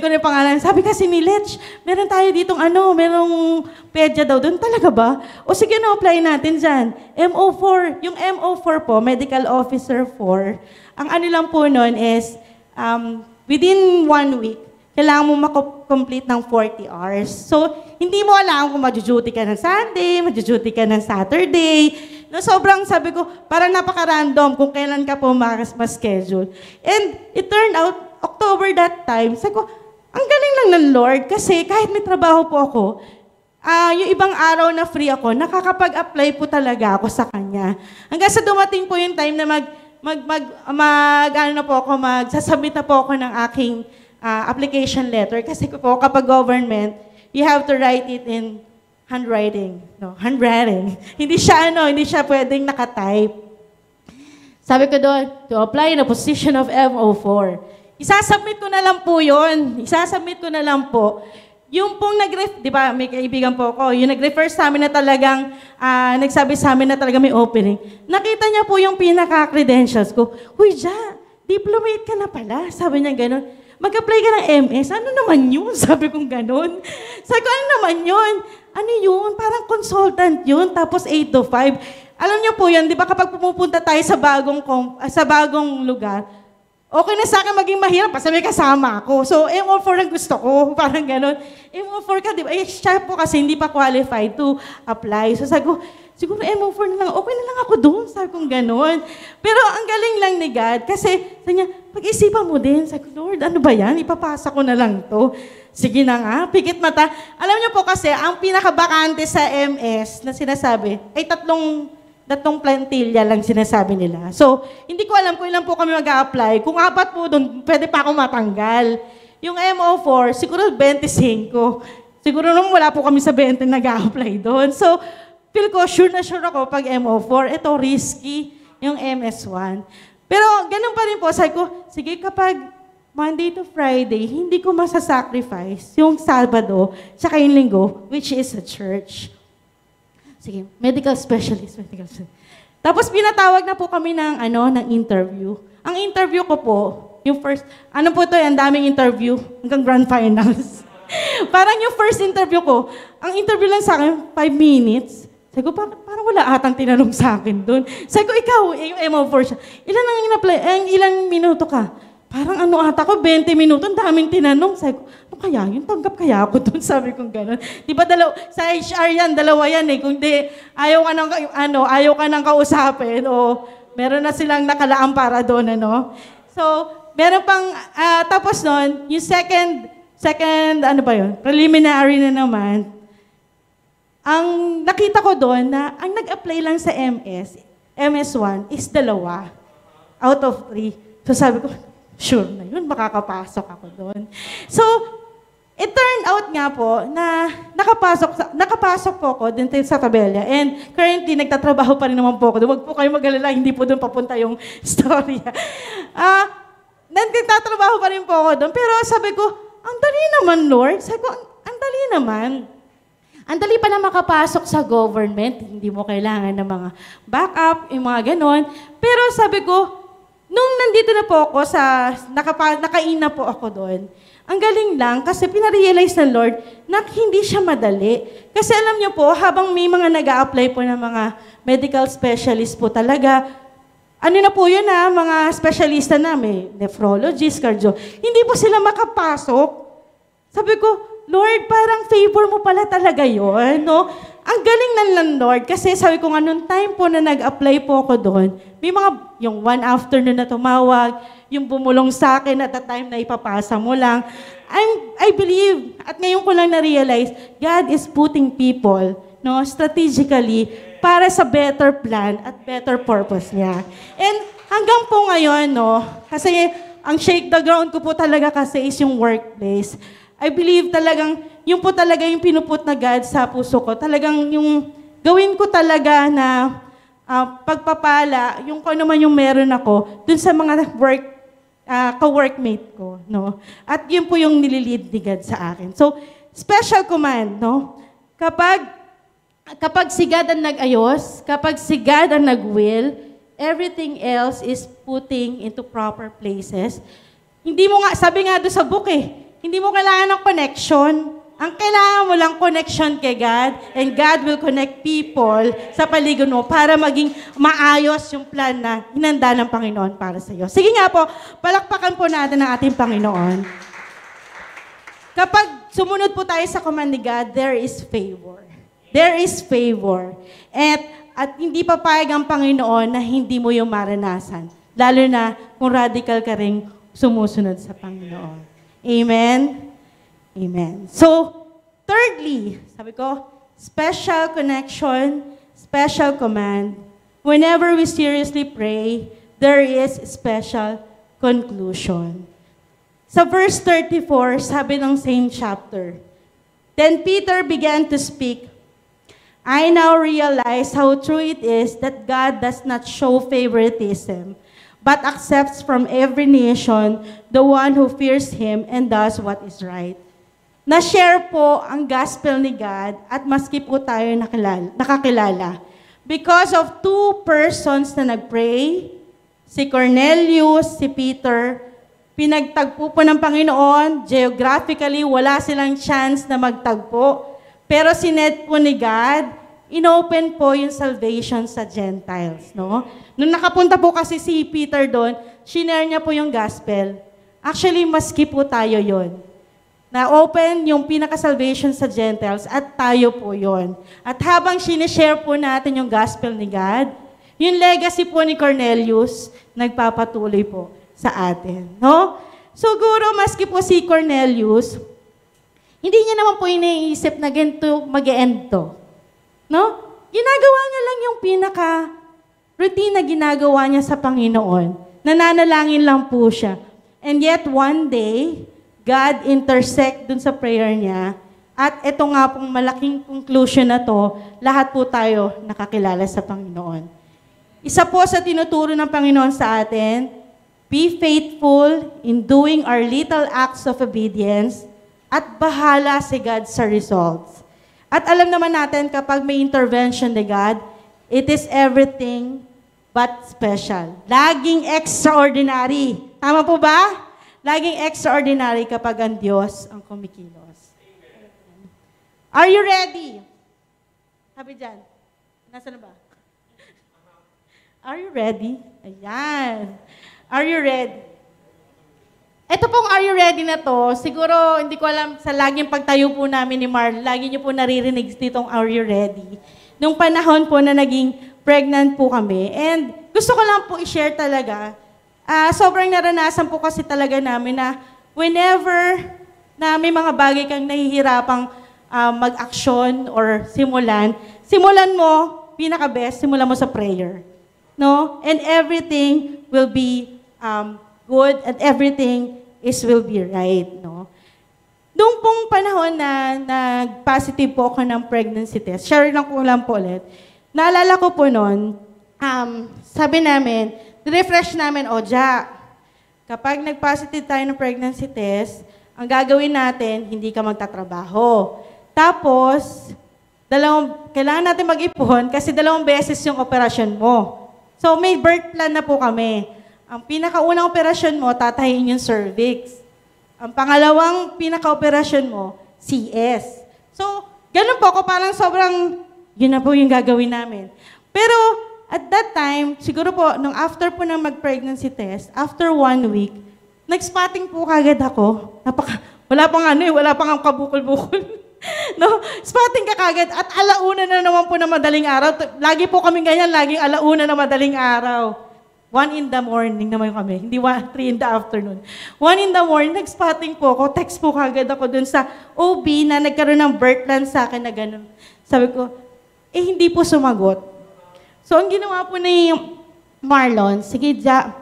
na yung pangalan, sabi kasi ni Lech, meron tayo ditong merong pedya daw doon. Talaga ba? O sige na, apply natin dyan. MO4, yung MO4 po, Medical Officer 4, ang lang po nun is, within 1 week, kailangan mo makomplete ng 40 hours. So, hindi mo alam kung mag-duty ka ng Sunday, mag-duty ka ng Saturday. No, sobrang sabi ko, parang napaka-random kung kailan ka po ma-schedule. And it turned out, October that time, sabi ko, ang galing lang ng Lord kasi kahit may trabaho po ako, yung ibang araw na free ako, nakakapag-apply po talaga ako sa Kanya. Hanggang sa dumating po yung time na magsasubmit na po ako ng aking application letter. Kasi po kapag government, you have to write it in handwriting. No, handwriting. Hindi siya pwedeng nakatype. Sabi ko doon, to apply in a position of MO4. Isasubmit ko na lang po yun. Yung pong di ba, may kaibigan po ako, yung nag-refer sa amin na talagang, nagsabi sa amin na talaga may opening. Nakita niya po yung pinaka-credentials ko. Uy, Ja, diplomate ka na pala. Sabi niya gano'n. Mag-apply ka ng MS. Ano naman yun? Sabi kong gano'n. Sabi ko, ano naman yun? Ano yun? Parang consultant yun. Tapos 8 to 5. Alam niyo po yun, di ba kapag pumupunta tayo sa bagong lugar, okay na sa akin maging mahirap kasi may kasama ako. So, MO4 ang gusto ko. Parang gano'n. MO4 ka, di ba? Siya po kasi hindi pa qualified to apply. So, sabi ko, siguro MO4 na lang. Okay na lang ako doon. Sabi kong gano'n. Pero ang galing lang ni God kasi, sabi niya, pag-isipan mo din. Sabi ko, Lord, ano ba yan? Ipapasa ko na lang to. Sige na nga, pikit mata. Alam niyo po kasi, ang pinakabakante sa MS na sinasabi, ay tatlong plantilla lang sinasabi nila. So, hindi ko alam kung ilan po kami mag-a-apply. Kung 4 po doon, pwede pa ako matanggal. Yung MO4, siguro 25. Siguro nung wala po kami sa 20 nag-a-apply doon. So, feel ko, sure na sure ako pag MO4. Ito, risky, yung MS1. Pero, ganun pa rin po. Sabi ko, sige, kapag Monday to Friday, hindi ko masasacrifice yung Sabado, tsaka yung Linggo, which is a church. Sige, medical specialist. Tapos pinatawag na po kami ng interview. Ang interview ko po, yung first, po to, ang daming interview, hanggang grand finals. Parang yung first interview ko, ang interview lang sa akin, 5 minutes. Sabi ko, parang wala atang tinanong sa akin doon. Sabi ko, ikaw, yung MO4 siya, ilan ang in-apply? Ilang minuto ka? Parang ata ko, 20 minuto, ang daming tinanong. Sabi ko, ano kaya yun? Tanggap kaya ako doon? Sabi ko gano'n. Di ba sa HR yan, dalawa yan eh. Kung di, ayaw ka nang kausapin o meron na silang nakalaan para doon, So, meron pang, tapos nun, yung second, preliminary na naman, ang nakita ko doon na ang nag-apply lang sa MS1 is 2 out of 3. So sabi ko, sure na yun, makakapasok ako doon. So, it turned out nga po na nakapasok po ako din sa Tabela. And currently, nagtatrabaho pa rin naman po ako. Huwag po kayo mag-alala, hindi po doon papunta yung story. Nagtatrabaho pa rin po ako doon. Pero sabi ko, ang dali naman, Lord. Sabi ko, ang dali naman. Ang dali pa na makapasok sa government. Hindi mo kailangan ng mga backup, yung mga ganon. Pero sabi ko, nung nandito na po ako nakain na po ako doon, ang galing lang kasi pinarealize ng Lord na hindi siya madali. Kasi alam niyo po, habang may mga nag-a-apply po ng mga medical specialist po talaga, na po yun mga specialista na, may nephrologist, cardio, hindi po sila makapasok. Sabi ko, Lord, parang favor mo pala talaga yun, no? Ang galing ng Lord, kasi sabi ko nga, nung time po na nag-apply po ako doon, may yung one afternoon na tumawag, yung bumulong sa akin at the time na ipapasa mo lang. I believe, at ngayon ko lang na-realize, God is putting people, strategically, para sa better plan at better purpose niya. And hanggang po ngayon, kasi ang shake the ground ko po talaga kasi is yung workplace. I believe talagang, yung po talaga yung pinuput na God sa puso ko. Talagang yung gawin ko talaga na pagpapala, yung kung ano man yung meron ako, dun sa mga ka-workmate ko. At yun po yung nililid ni God sa akin. So, special command, Kapag si God ang nag-ayos, kapag si God ang nag-will, everything else is putting into proper places. Hindi mo nga, sabi nga doon sa book hindi mo kailangan ng connection. Ang kailangan mo lang connection kay God, and God will connect people sa paligid mo para maging maayos yung plan na hinanda ng Panginoon para sa iyo. Sige nga po, palakpakan po natin ang ating Panginoon. Kapag sumunod po tayo sa command ni God, there is favor. There is favor. At hindi papayag ang Panginoon na hindi mo yung maranasan. Lalo na kung radical ka rin sumusunod sa Panginoon. Amen? Amen. So, thirdly, sabi ko, special connection, special command. Whenever we seriously pray, there is special conclusion. Sa verse 34, sabi ng same chapter, Then Peter began to speak, I now realize how true it is that God does not show favoritism, but accepts from every nation the one who fears Him and does what is right. Na-share po ang gospel ni God at maski po tayo nakakilala. Because of 2 persons na nag-pray, si Cornelius, si Peter, pinagtagpo po ng Panginoon, geographically, wala silang chance na magtagpo. Pero sinet po ni God, inopen po yung salvation sa Gentiles, Nung nakapunta po kasi si Peter doon, shinare niya po yung gospel. Actually, maski po tayo yon. Na-open yung pinaka-salvation sa Gentiles at tayo po yon. At habang sinishare po natin yung gospel ni God, yung legacy po ni Cornelius, nagpapatuloy po sa atin, Siguro, maski po si Cornelius, hindi niya naman po iniisip na ganito mag-e-end to. Ginagawa niya lang yung pinaka-routine na ginagawa niya sa Panginoon. Nananalangin lang po siya. And yet, one day, God intersect dun sa prayer niya. At ito nga pong malaking conclusion na to, lahat po tayo nakakilala sa Panginoon. Isa po sa tinuturo ng Panginoon sa atin, be faithful in doing our little acts of obedience at bahala si God sa results. At alam naman natin kapag may intervention ni God, it is everything but special. Laging extraordinary. Tama po ba? Laging extraordinary kapag ang Diyos ang kumikilos. Are you ready? Sabi dyan. Nasaan na ba? Are you ready? Ayan. Are you ready? Ito pong are you ready na to, siguro hindi ko alam sa laging pagtayo po namin ni Marl, lagi niyo po naririnig ditong are you ready. Nung panahon po na naging pregnant po kami. And gusto ko lang po i-share talaga, sobrang naranasan po kasi talaga namin na whenever na may mga bagay kang nahihirapang mag-action or simulan mo, pinaka-best, simulan mo sa prayer. No? And everything will be good and everything will be right, no? Noong pong panahon na nag-positive po ako ng pregnancy test, share lang po ulit, naalala ko po noon, sabi namin, refresh namin, kapag nag-positive tayo ng pregnancy test, ang gagawin natin, hindi ka magtatrabaho. Tapos, kailangan natin mag-ipon kasi 2 beses yung operasyon mo. So, may birth plan na po kami. Ang pinakaunang operasyon mo, tatayin yung cervix. Ang pangalawang pinaka-operasyon mo, CS. So, ganun po ako, parang sobrang, yun na po yung gagawin namin. Pero, at that time, siguro po, nung after po ng mag-pregnancy test, after 1 week, nag-spotting po kagad ako. Wala pang ang kabukol-bukol. No, spotting ka kagad at alauna na naman po na madaling araw. Lagi po kami ganyan, laging alauna na madaling araw. 1 in the morning naman kami, hindi 3 in the afternoon. 1 in the morning, nag-spotting po ako, text po kagad ako dun sa OB na nagkaroon ng birth plan sa akin na gano'n. Sabi ko, hindi po sumagot. So, ang ginawa po ni Marlon, sige, higa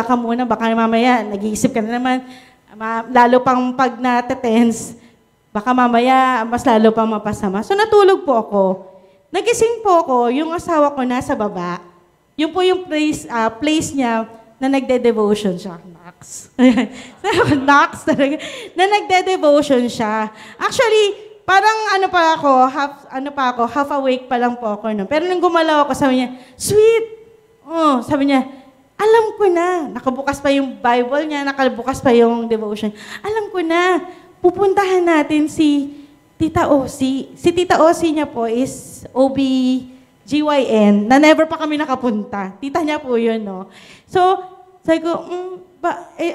ka muna, baka mamaya, nag-iisip ka na naman, lalo pang pag na-tense, baka mamaya, mas lalo pang mapasama. So, natulog po ako. Nagising po ako, yung asawa ko nasa baba. Yun po yung place niya na nagde-devotion siya. Knox talaga. Na nagde-devotion siya. Actually, parang half awake pa lang po ako. No? Pero nung gumalaw ako, sabi niya, sweet! Oh, sabi niya, alam ko na. Nakabukas pa yung Bible niya, nakabukas pa yung devotion. Alam ko na, pupuntahan natin si Tita Osi. Si Tita Osi niya po is OB-GYN, na never pa kami nakapunta. Tita niya po yun, no? So, sabi ko,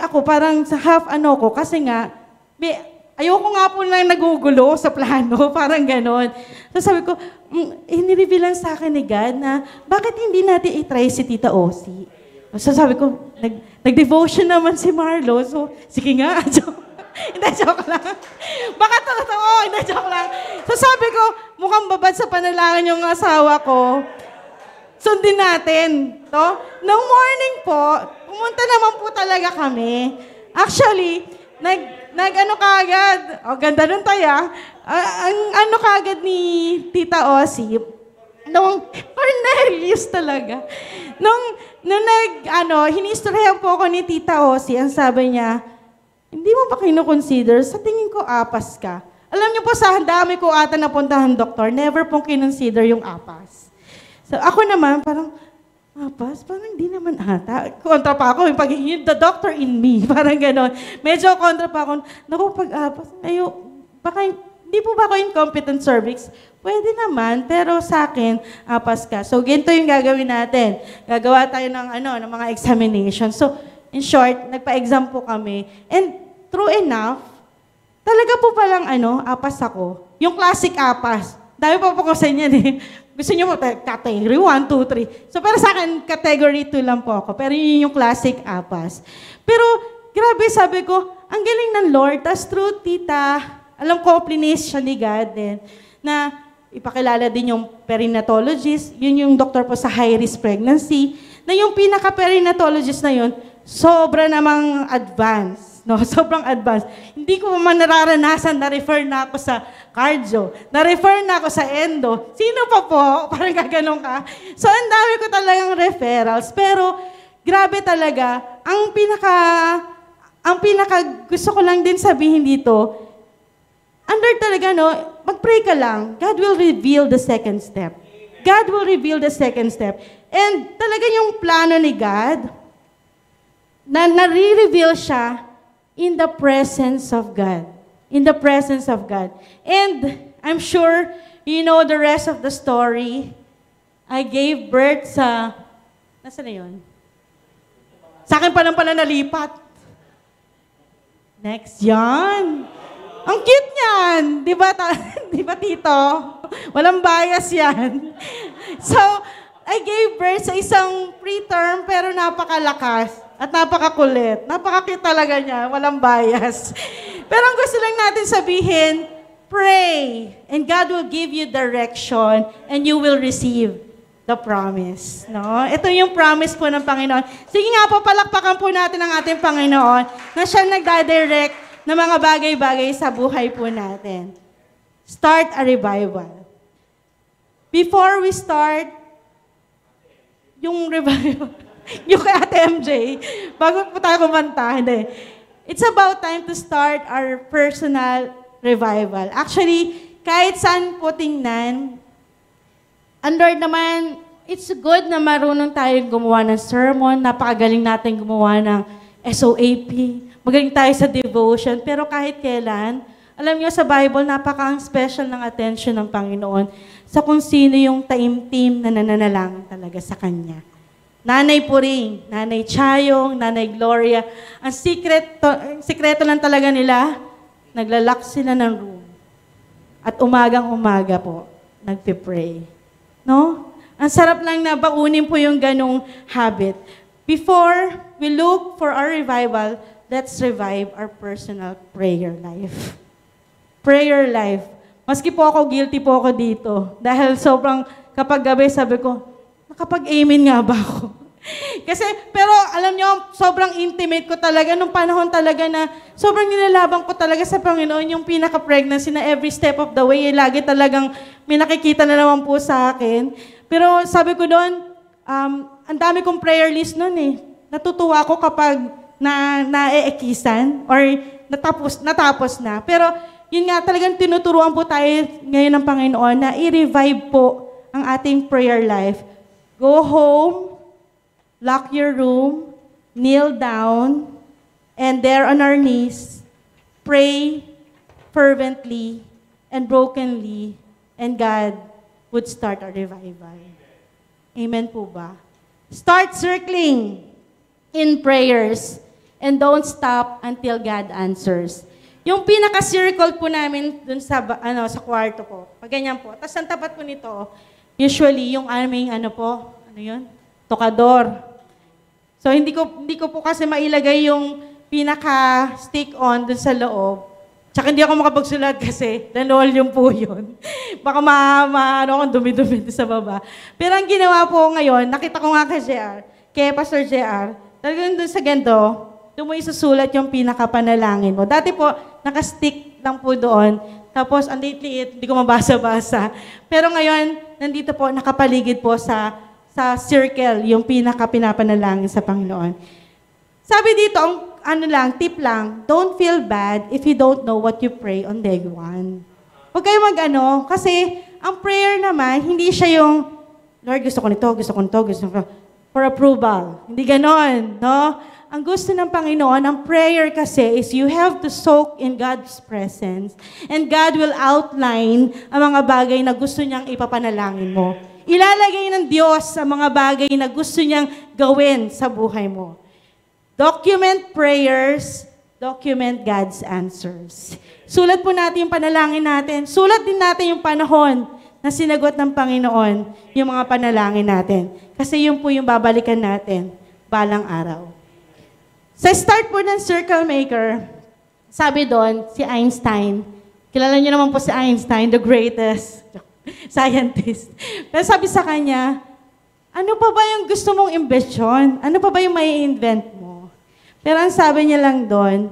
ako parang sa ko, kasi nga, ayoko nga po lang nagugulo sa plano, parang ganon. So sabi ko, inirevealan sa akin ni God na, bakit hindi natin i-try si Tita Osi? So sabi ko, nag-devotion naman si Marlo, so sige nga, hindi, joke lang. Baka totoo, hindi, joke lang. So sabi ko, mukhang babad sa panalangin yung asawa ko. Sundin natin. To? Nung morning po, pumunta naman po talaga kami. Actually, nag-ano kagad, ganda nun tayo, ang kagad ni Tita Osi, nung Cornelius talaga. Nung hinistoryahan po ako ni Tita Osi, ang sabi niya, hindi mo ba kinukonsider? Sa tingin ko, apas ka. Alam niyo po, sa dami ko ata napuntahan doktor, never pong kinonsider yung apas. So ako naman, parang, apas? Parang hindi naman ata. Kontra pa ako, yung pagiging the doctor in me. Parang gano'n. Medyo kontra pa ako. Naku, pag-apas, baka hindi po ba ako incompetent cervix? Pwede naman, pero sa akin, apas ka. So, ganito yung gagawin natin. Gagawa tayo ng mga examination. So, in short, nagpa-exam po kami. And true enough, talaga po palang apas ako. Yung classic apas. Dami po ko sa inyo eh. Gusto nyo mo, category 1, 2, 3. So, para sa akin, category 2 lang po ako. Pero yun yung classic apas. Pero, grabe, sabi ko, ang galing ng Lord. Tas true, tita, alam ko, plinis siya ni God din, na ipakilala din yung perinatologist. Yun yung doktor po sa high-risk pregnancy. Na yung pinaka-perinatologist na yun, sobra namang advanced. No, sobrang advanced. Hindi ko man nararanasan, na-refer na ako sa cardio, na-refer na ako sa endo. Sino pa po? Parang gaganong ka. So, ang dami ko talagang referrals. Pero, grabe talaga. Ang pinaka gusto ko lang din sabihin dito, under talaga, mag-pray ka lang. God will reveal the second step. God will reveal the second step. And talaga yung plano ni God, na nare-reveal siya in the presence of God. In the presence of God. And I'm sure you know the rest of the story. I gave birth sa... Nasaan na yun? Sa akin pa lang pala nalipat. Next, yan. Ang cute niyan. Di ba, di ba tito? Walang bias yan. So, I gave birth sa isang preterm pero napakalakas at napakakulit. Napaka-cute talaga niya. Walang bias. Pero ang gusto lang natin sabihin, pray and God will give you direction and you will receive the promise. No? Ito yung promise po ng Panginoon. Sige nga po, palakpakan po natin ang ating Panginoon na siya nagdadirect ng mga bagay-bagay sa buhay po natin. Start a revival. Before we start, yung revival, yung kay Ate MJ, bago po tayo kumanta, hindi. It's about time to start our personal revival. Actually, kahit saan po tingnan, and Lord naman, it's good na marunong tayong gumawa ng sermon, napakagaling natin gumawa ng SOAP, magaling tayo sa devotion, pero kahit kailan, alam niyo sa Bible, napaka-special ng attention ng Panginoon sa kung sino yung taimtim na nananalangin talaga sa Kanya. Nanay Puring, Nanay Chayong, Nanay Gloria, ang sikreto lang talaga nila, naglalak sila ng room. At umagang-umaga po, nagpe-pray. No? Ang sarap lang na baunin po yung ganong habit. Before we look for our revival, let's revive our personal prayer life. Prayer life. Maski po ako, guilty po ako dito. Dahil sobrang kapag gabi sabi ko, nakapag-amen nga ba ako? Kasi, pero alam nyo, sobrang intimate ko talaga nung panahon talaga na sobrang nilalaban ko talaga sa Panginoon yung pinaka-pregnancy na every step of the way, lagi talagang may nakikita na naman po sa akin. Pero sabi ko doon, ang dami kong prayer list noon eh. Natutuwa ako kapag naeekisan or natapos na. Pero yun nga, talagang tinuturuan po tayo ngayon ng Panginoon na i-revive po ang ating prayer life. Go home, lock your room, kneel down, and there on our knees, pray fervently and brokenly, and God would start a revival. Amen po ba? Start circling in prayers and don't stop until God answers. Yung pinaka-circle po namin dun sa kwarto po, pag ganyan po. Tapos ang tapat po nito, usually yung aming tokador. So hindi ko po kasi mailagay yung pinaka-stick-on dun sa loob. Tsaka hindi ako makapagsulat kasi linoleum po yun. Baka akong dumi-dumi sa baba. Pero ang ginawa po ngayon, nakita ko nga kay Pastor JR, talagang dun sa ganito, doon mo isusulat yung pinakapanalangin mo. Dati po, nakastick lang po doon. Tapos, ang liit-liit, hindi ko mabasa-basa. Pero ngayon, nandito po, nakapaligid po sa circle, yung pinaka-pinapanalangin sa Panginoon. Sabi dito, tip lang, don't feel bad if you don't know what you pray on day 1. Huwag kayo kasi ang prayer naman, hindi siya yung, Lord, gusto ko nito, for approval. Hindi ganon, no? Ang gusto ng Panginoon, ang prayer kasi is you have to soak in God's presence and God will outline ang mga bagay na gusto niyang ipapanalangin mo. Ilalagay ng Diyos ang mga bagay na gusto niyang gawin sa buhay mo. Document prayers, document God's answers. Sulat po natin yung panalangin natin. Sulat din natin yung panahon na sinagot ng Panginoon yung mga panalangin natin. Kasi yun po yung babalikan natin balang araw. Sa start po ng Circle Maker, sabi doon, si Einstein, kilala niyo naman po si Einstein, the greatest scientist. Pero sabi sa kanya, ano pa ba yung gusto mong imbensyon? Ano pa ba yung may invent mo? Pero ang sabi niya lang doon,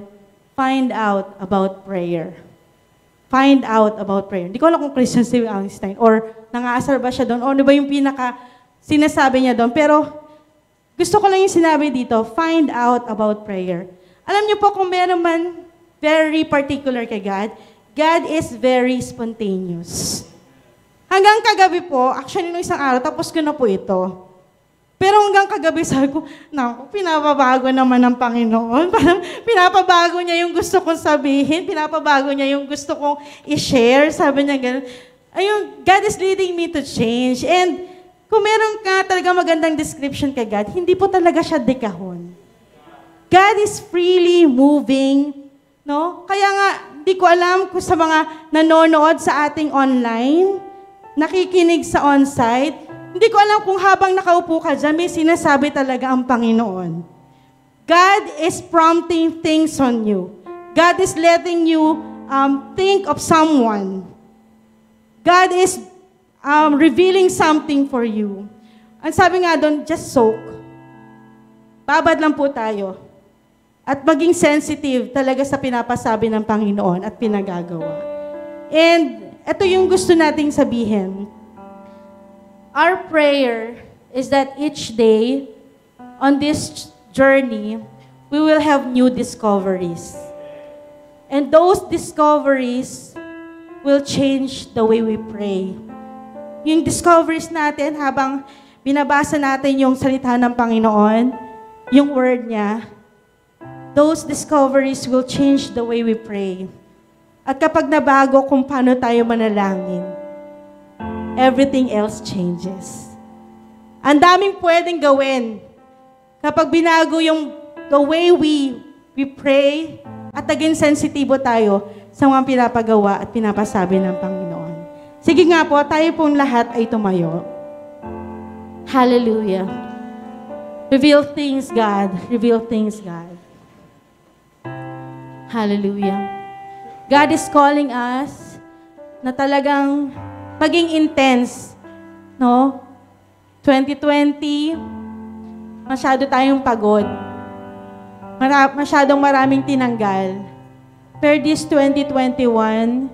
find out about prayer. Find out about prayer. Hindi ko alam kung Christian si Einstein or nangaasar ba siya doon o ano ba yung sinasabi niya doon. Pero gusto ko lang yung sinabi dito, find out about prayer. Alam niyo po kung meron man very particular kay God, God is very spontaneous. Hanggang kagabi po, actually nung isang araw, tapos ko na po ito. Pero hanggang kagabi, sabi ko, naku, pinapabago naman ng Panginoon. Parang pinapabago niya yung gusto kong sabihin, pinapabago niya yung gusto kong i-share. Sabi niya gano'n. Ayun, God is leading me to change. And kung meron ka talaga magandang description kay God, hindi po talaga siya dekahon. God is freely moving, no? Kaya nga, di ko alam kung sa mga nanonood sa ating online, nakikinig sa on-site, hindi ko alam kung habang nakaupo ka dyan, may sinasabi talaga ang Panginoon. God is prompting things on you. God is letting you think of someone. God is revealing something for you. Ang sabi nga doon, just soak. Babad lang po tayo. At maging sensitive talaga sa pinapasabi ng Panginoon at pinagagawa. And ito yung gusto nating sabihin. Our prayer is that each day on this journey, we will have new discoveries. And those discoveries will change the way we pray. Yung discoveries natin habang binabasa natin yung salita ng Panginoon, yung word niya, those discoveries will change the way we pray. At kapag nabago kung paano tayo manalangin, everything else changes. Ang daming pwedeng gawin. Kapag binago yung the way we pray, at naging sensitibo tayo sa mga pinapagawa at pinapasabi ng Panginoon. Sige nga po, tayo pong lahat ay tumayo. Hallelujah. Reveal things, God. Reveal things, God. Hallelujah. God is calling us na talagang maging intense. No? 2020, masyado tayong pagod. Masyadong maraming tinanggal. Pero this 2021,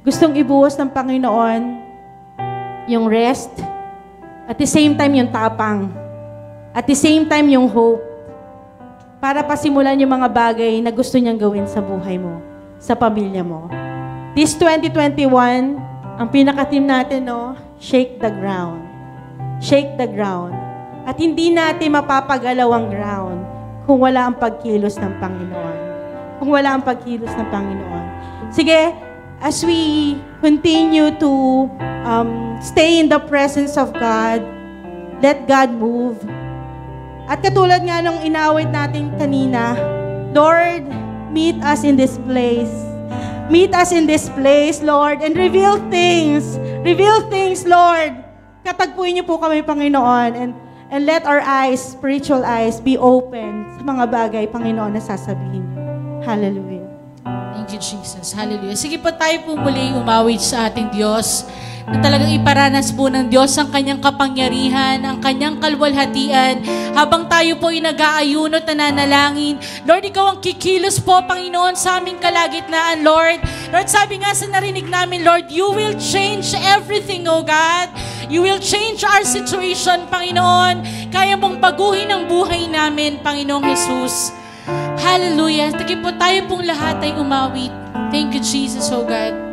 gustong ibuhos ng Panginoon yung rest, at the same time yung tapang, at the same time yung hope, para pasimulan yung mga bagay na gusto niyang gawin sa buhay mo, sa pamilya mo. This 2021, ang pinaka-theme natin, no? Shake the ground. Shake the ground. At hindi natin mapapagalaw ang ground kung wala ang pagkilos ng Panginoon. Kung wala ang pagkilos ng Panginoon. Sige, as we continue to stay in the presence of God, let God move. At katulad nga nung inawit natin kanina, Lord, meet us in this place. Meet us in this place, Lord, and reveal things. Reveal things, Lord. Katagpuin niyo po kami, Panginoon, and let our eyes, spiritual eyes, be open sa mga bagay, Panginoon, na sasabihin niyo. Hallelujah. Thank you, Jesus. Hallelujah. Sige po tayo po muli umawit sa ating Diyos na talagang iparanas po ng Diyos ang kanyang kapangyarihan, ang kanyang kalwalhatian, habang tayo po ay nag-aayunot na nanalangin. Lord, ikaw ang kikilos po, Panginoon, sa aming kalagitnaan, Lord. Lord, sabi nga sa narinig namin, Lord, you will change everything, O God. You will change our situation, Panginoon. Kaya mong baguhin ang buhay namin, Panginoong Jesus. Hallelujah. Sige po tayo pong lahat ay umawit. Thank you, Jesus, O God.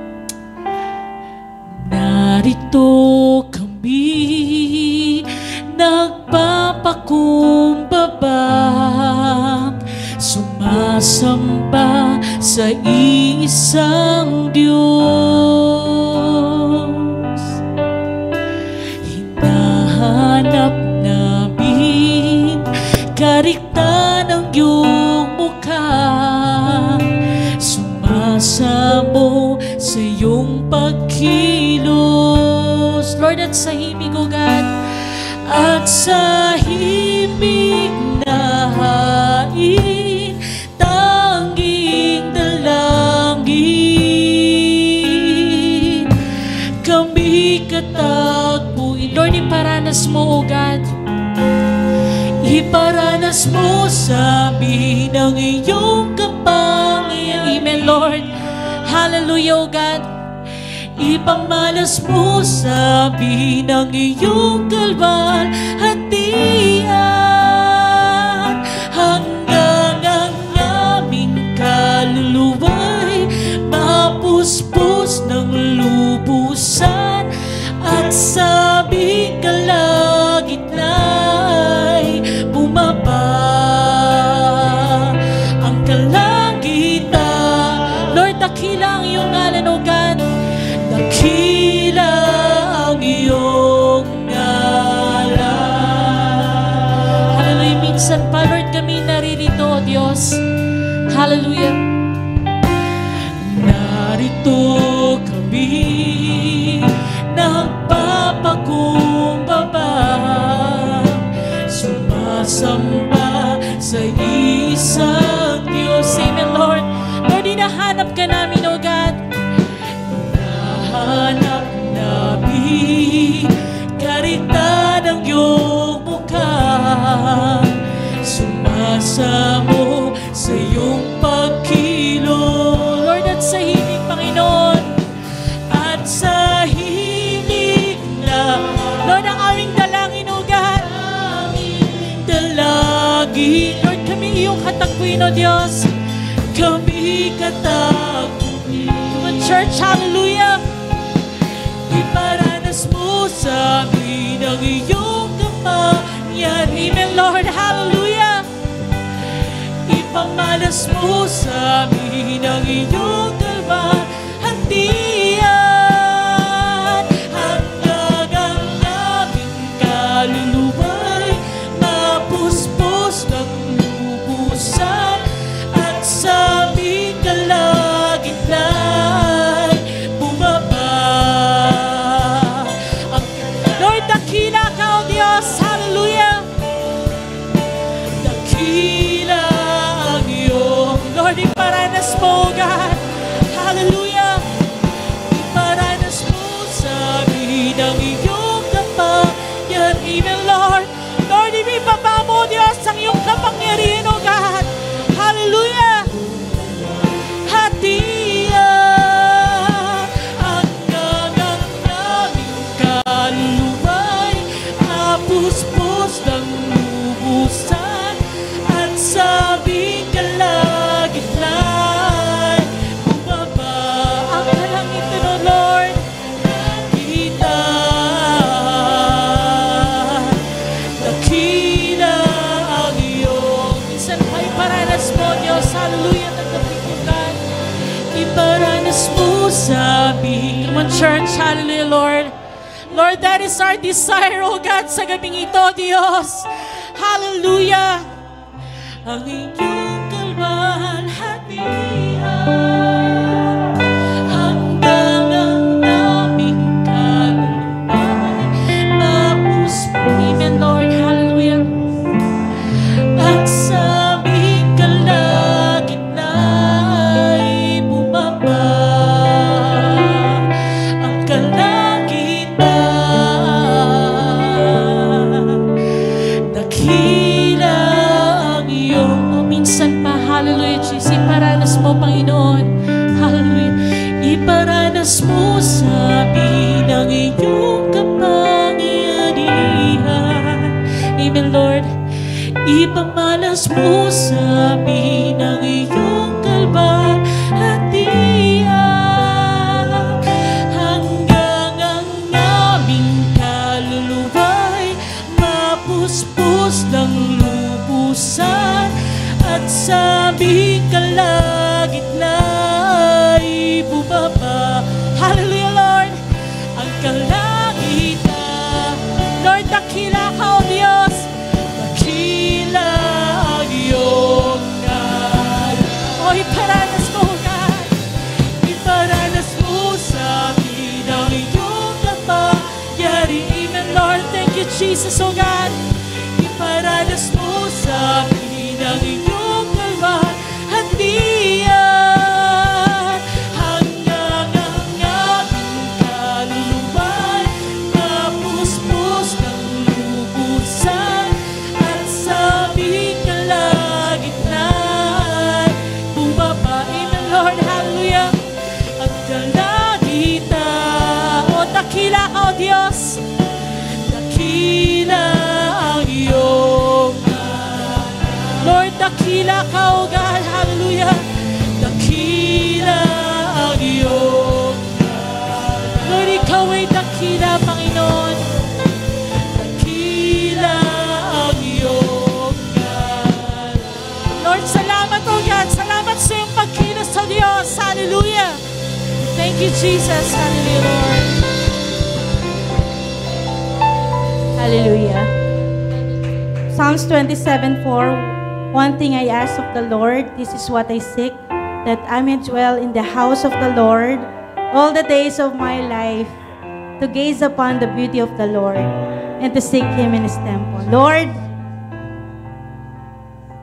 Narito kami, nagpapakumbaba, sumasamba sa iisang Diyos. Hinahanap namin kariktan ng iyong mukha, sumasamo sa iyong pagkilos, Lord, at sa himig, O God, at sa himig na hain, tanging dalangin, kami katagpuin. Lord, iparanas mo, O God, iparanas mo sa amin ang iyong kapangyarihan. Amen, Lord. Hallelujah, O God. Ipamalas mo sa amin ang iyong kalwalhatian, hanggang ang aming kaluluwa'y mapus dakila ang iyong ngalan, O God. Dakila ang iyong ngalan. Hallelujah. Minsan pa, Lord, kami naririto, O Diyos. Hallelujah. Narito kami, nagpapakumbaba, sumasamba sa isang Diyos. Amen, Lord. Lord, hinahanap ka namin, O God. Hanap namin karita ng iyong mukha, sumasamo sa iyong pagkilos. Lord, at sa hiling, Panginoon. At sa hiling na Lord, ang aming dalangin, O God. dalangin, Lord, kami iyong katagpuin, O Diyos. kami katakutin. Come on, church, hallelujah. Iparanas mo sa amin ang iyong kapangyarihan. Amen, Lord, hallelujah. Ipamalas mo sa amin ang iyong kalwalhatian. Hanggang ang aming kaluluwa'y mapuspos ng lubusan, at sa aming kalagitnaan bumaba ang Lord, dakila ka, O Diyos, hallelujah. dakila ang iyong Lord, iparanas mo, O God. Hallelujah. iparanas mo sa amin ang iyong kapangyarihan. Amen, Lord. Lord, ibibaba mo, Diyos, ang iyong kapangyarihan, O God. Hallelujah. Hatian hanggang ang aming kaluluwa'y mapuspos ng lubusan, at sa aming kalagitnaan bumaba Ang kalangit mo, Lord. kita. Dakila ang iyong Minsan pa iparanas mo, Diyos. Hallelujah. Nagkapikutan. iparanas mo sa amin. Come on, church. Hallelujah, Lord. Lord, that is our desire, O God, sa gabing ito, Diyos. Hallelujah. Ang iyong kalwalhatian hanggang ang aming kaluluwa'y mapuspos, Amen, Lord. Hallelujah. at sa aming kalagitna'y bumaba ang kalagitnaan. Dakila ang iyong O minsan pa, hallelujah, Jesus. Iparanas mo, Panginoon. Hallelujah. iparanas mo sa amin ang iyong kapangyarihan. Amen, Lord. Ipamalas mo sa amin ang iyong kalwalhatian hanggang ang aming kaluluwa'y mapuspos ng lubusan, at sa aming kalagitna'y bumaba Hallelujah, Lord. ang kalangitan. Lord, dakila ka, O Diyos. Dakila ang iyong ngalan. O iparanas mo, O God. Iparanas mo sa amin ang iyong kapangyarihan. Amen, Lord. Thank you, Jesus, O God. Iparanas mo sa amin ang iyong kalwalhatian hanggang ang aming kaluluwa'y mapuspos ng lubusan, at sa aming kalagitnaan bumaba. Amen, Lord. Hallelujah. Ang kalagitnaan, O dakila ka, O Diyos. dakila ang iyong ngalan. Lord, dakila ka, O God. Hallelujah. Dakila ang iyong ngalan. Lord, ikaw ay dakila, Panginoon. Dakila ang iyong ngalan. Lord, salamat, O God. Salamat sa iyong pagkilos, O Diyos. Hallelujah. Thank you, Jesus. Hallelujah, Lord. Hallelujah. Psalms 27:4. One thing I ask of the Lord, this is what I seek, that I may dwell in the house of the Lord all the days of my life, to gaze upon the beauty of the Lord and to seek Him in His temple. Lord,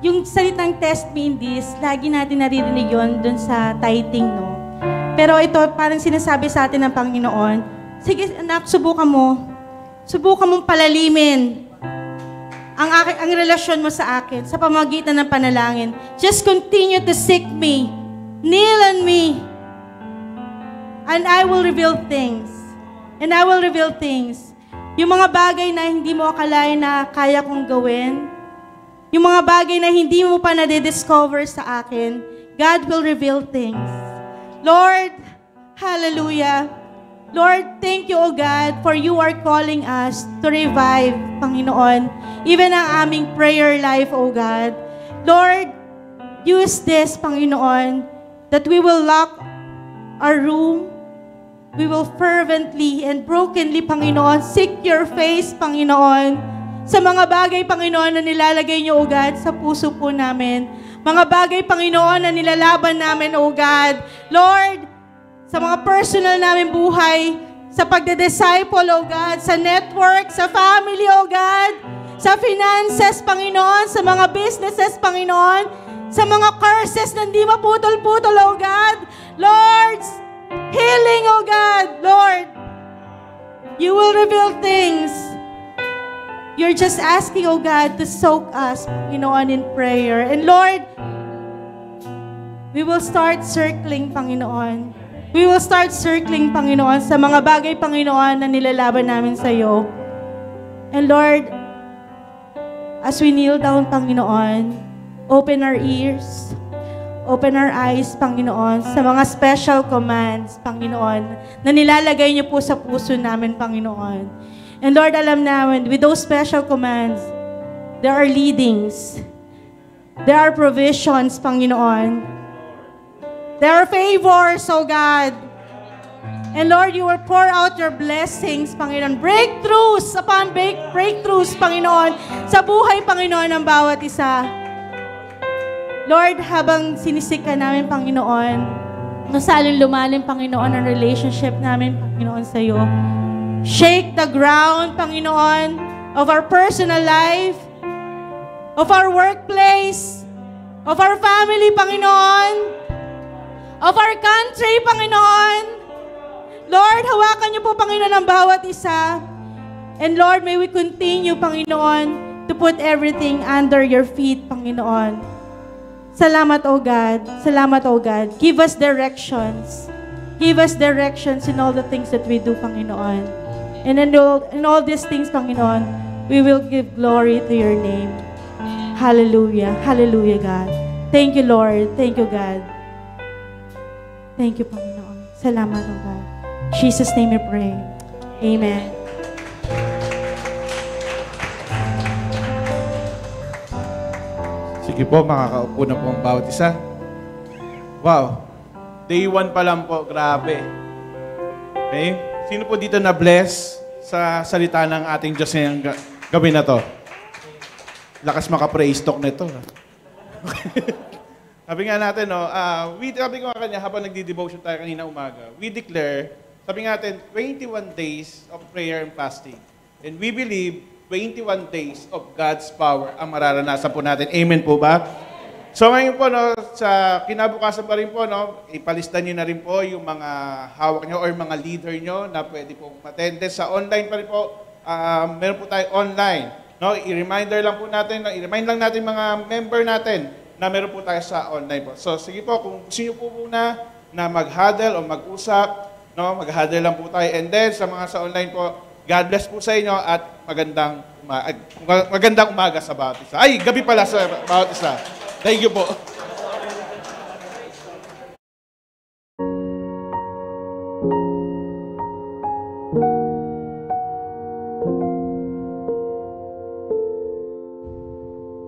yung salitang test me in this, lagi natin naririnig yun dun sa tithing, no? Pero ito, parang sinasabi sa atin ng Panginoon, sige anak, subukan mong palalimin ang relasyon mo sa akin sa pamamagitan ng panalangin. Just continue to seek me. Kneel on me. And I will reveal things. Yung mga bagay na hindi mo akalain na kaya kong gawin, yung mga bagay na hindi mo pa nadidiscover sa akin, God will reveal things. Lord, hallelujah. Lord, thank you, O God, for you are calling us to revive, Panginoon, even ang aming prayer life, O God. Lord, use this, Panginoon, that we will lock our room. We will fervently and brokenly, Panginoon, seek your face, Panginoon, sa mga bagay, Panginoon, na nilalagay niyo, O God, sa puso po namin. Mga bagay, Panginoon, na nilalaban namin, O God. Lord, sa mga personal namin buhay, sa pagde-disciple, O God, sa network, sa family, O God, sa finances, Panginoon, sa mga businesses, Panginoon, sa mga curses na hindi maputol-putol, O God. Lord, healing, O God, Lord, you will reveal things. You're just asking, O God, to soak us, Panginoon, in prayer. And Lord, we will start circling, Panginoon. We will start circling, Panginoon, sa mga bagay, Panginoon, na nilalaban namin sa iyo. And Lord, as we kneel down, Panginoon, open our ears, open our eyes, Panginoon, sa mga special commands, Panginoon, na nilalagay niyo po sa puso namin, Panginoon. And Lord, alam namin, with those special commands, there are leadings. There are provisions, Panginoon. There are favors, O God. And Lord, you will pour out your blessings, Panginoon. Breakthroughs upon breakthroughs, Panginoon, sa buhay, Panginoon, ng bawat isa. Lord, habang sinisika namin, Panginoon, masalong lumalim, Panginoon, ang relationship namin, Panginoon, sa iyo. Shake the ground, Panginoon, of our personal life, of our workplace, of our family, Panginoon, of our country, Panginoon. Lord, hawakan niyo po, Panginoon, ang bawat isa. And Lord, may we continue, Panginoon, to put everything under your feet, Panginoon. Salamat, O God. Salamat, O God. Give us directions. Give us directions in all the things that we do, Panginoon. And in all these things, Panginoon, we will give glory to your name. Hallelujah. Hallelujah, God. Thank you, Lord. Thank you, God. Thank you, Panginoon. Salamat, O God. In Jesus' name we pray. Amen. Sige po, makakaupo na po ang bawat isa. Wow. Day 1 pa lang po. Grabe. Okay? Sino po dito na-bless sa salita ng ating Diyos ngayong gabi na to? Lakas maka-praise talk na ito. Sabi nga natin, no, sabi ko nga kanya, habang nagdi-devotion tayo kanina umaga, we declare, sabi nga natin, 21 days of prayer and fasting. And we believe, 21 days of God's power ang mararanasan po natin. Amen po ba? So ngayon po, no, sa kinabukasan pa rin po, no, ipalista niyo na rin po yung mga hawak niyo or mga leader niyo na pwede po attend. Sa online pa rin po, meron po tayo online. No, i-reminder lang po natin, i-remind lang natin mga member natin na meron po tayo sa online po. So sige po, kung gusto niyo po muna na mag-huddle o mag-usap, no, mag-huddle lang po tayo. And then sa mga sa online po, God bless po sa inyo at magandang umaga sa bawat isa. Ay, gabi pala sa bawat isa. Thank you po.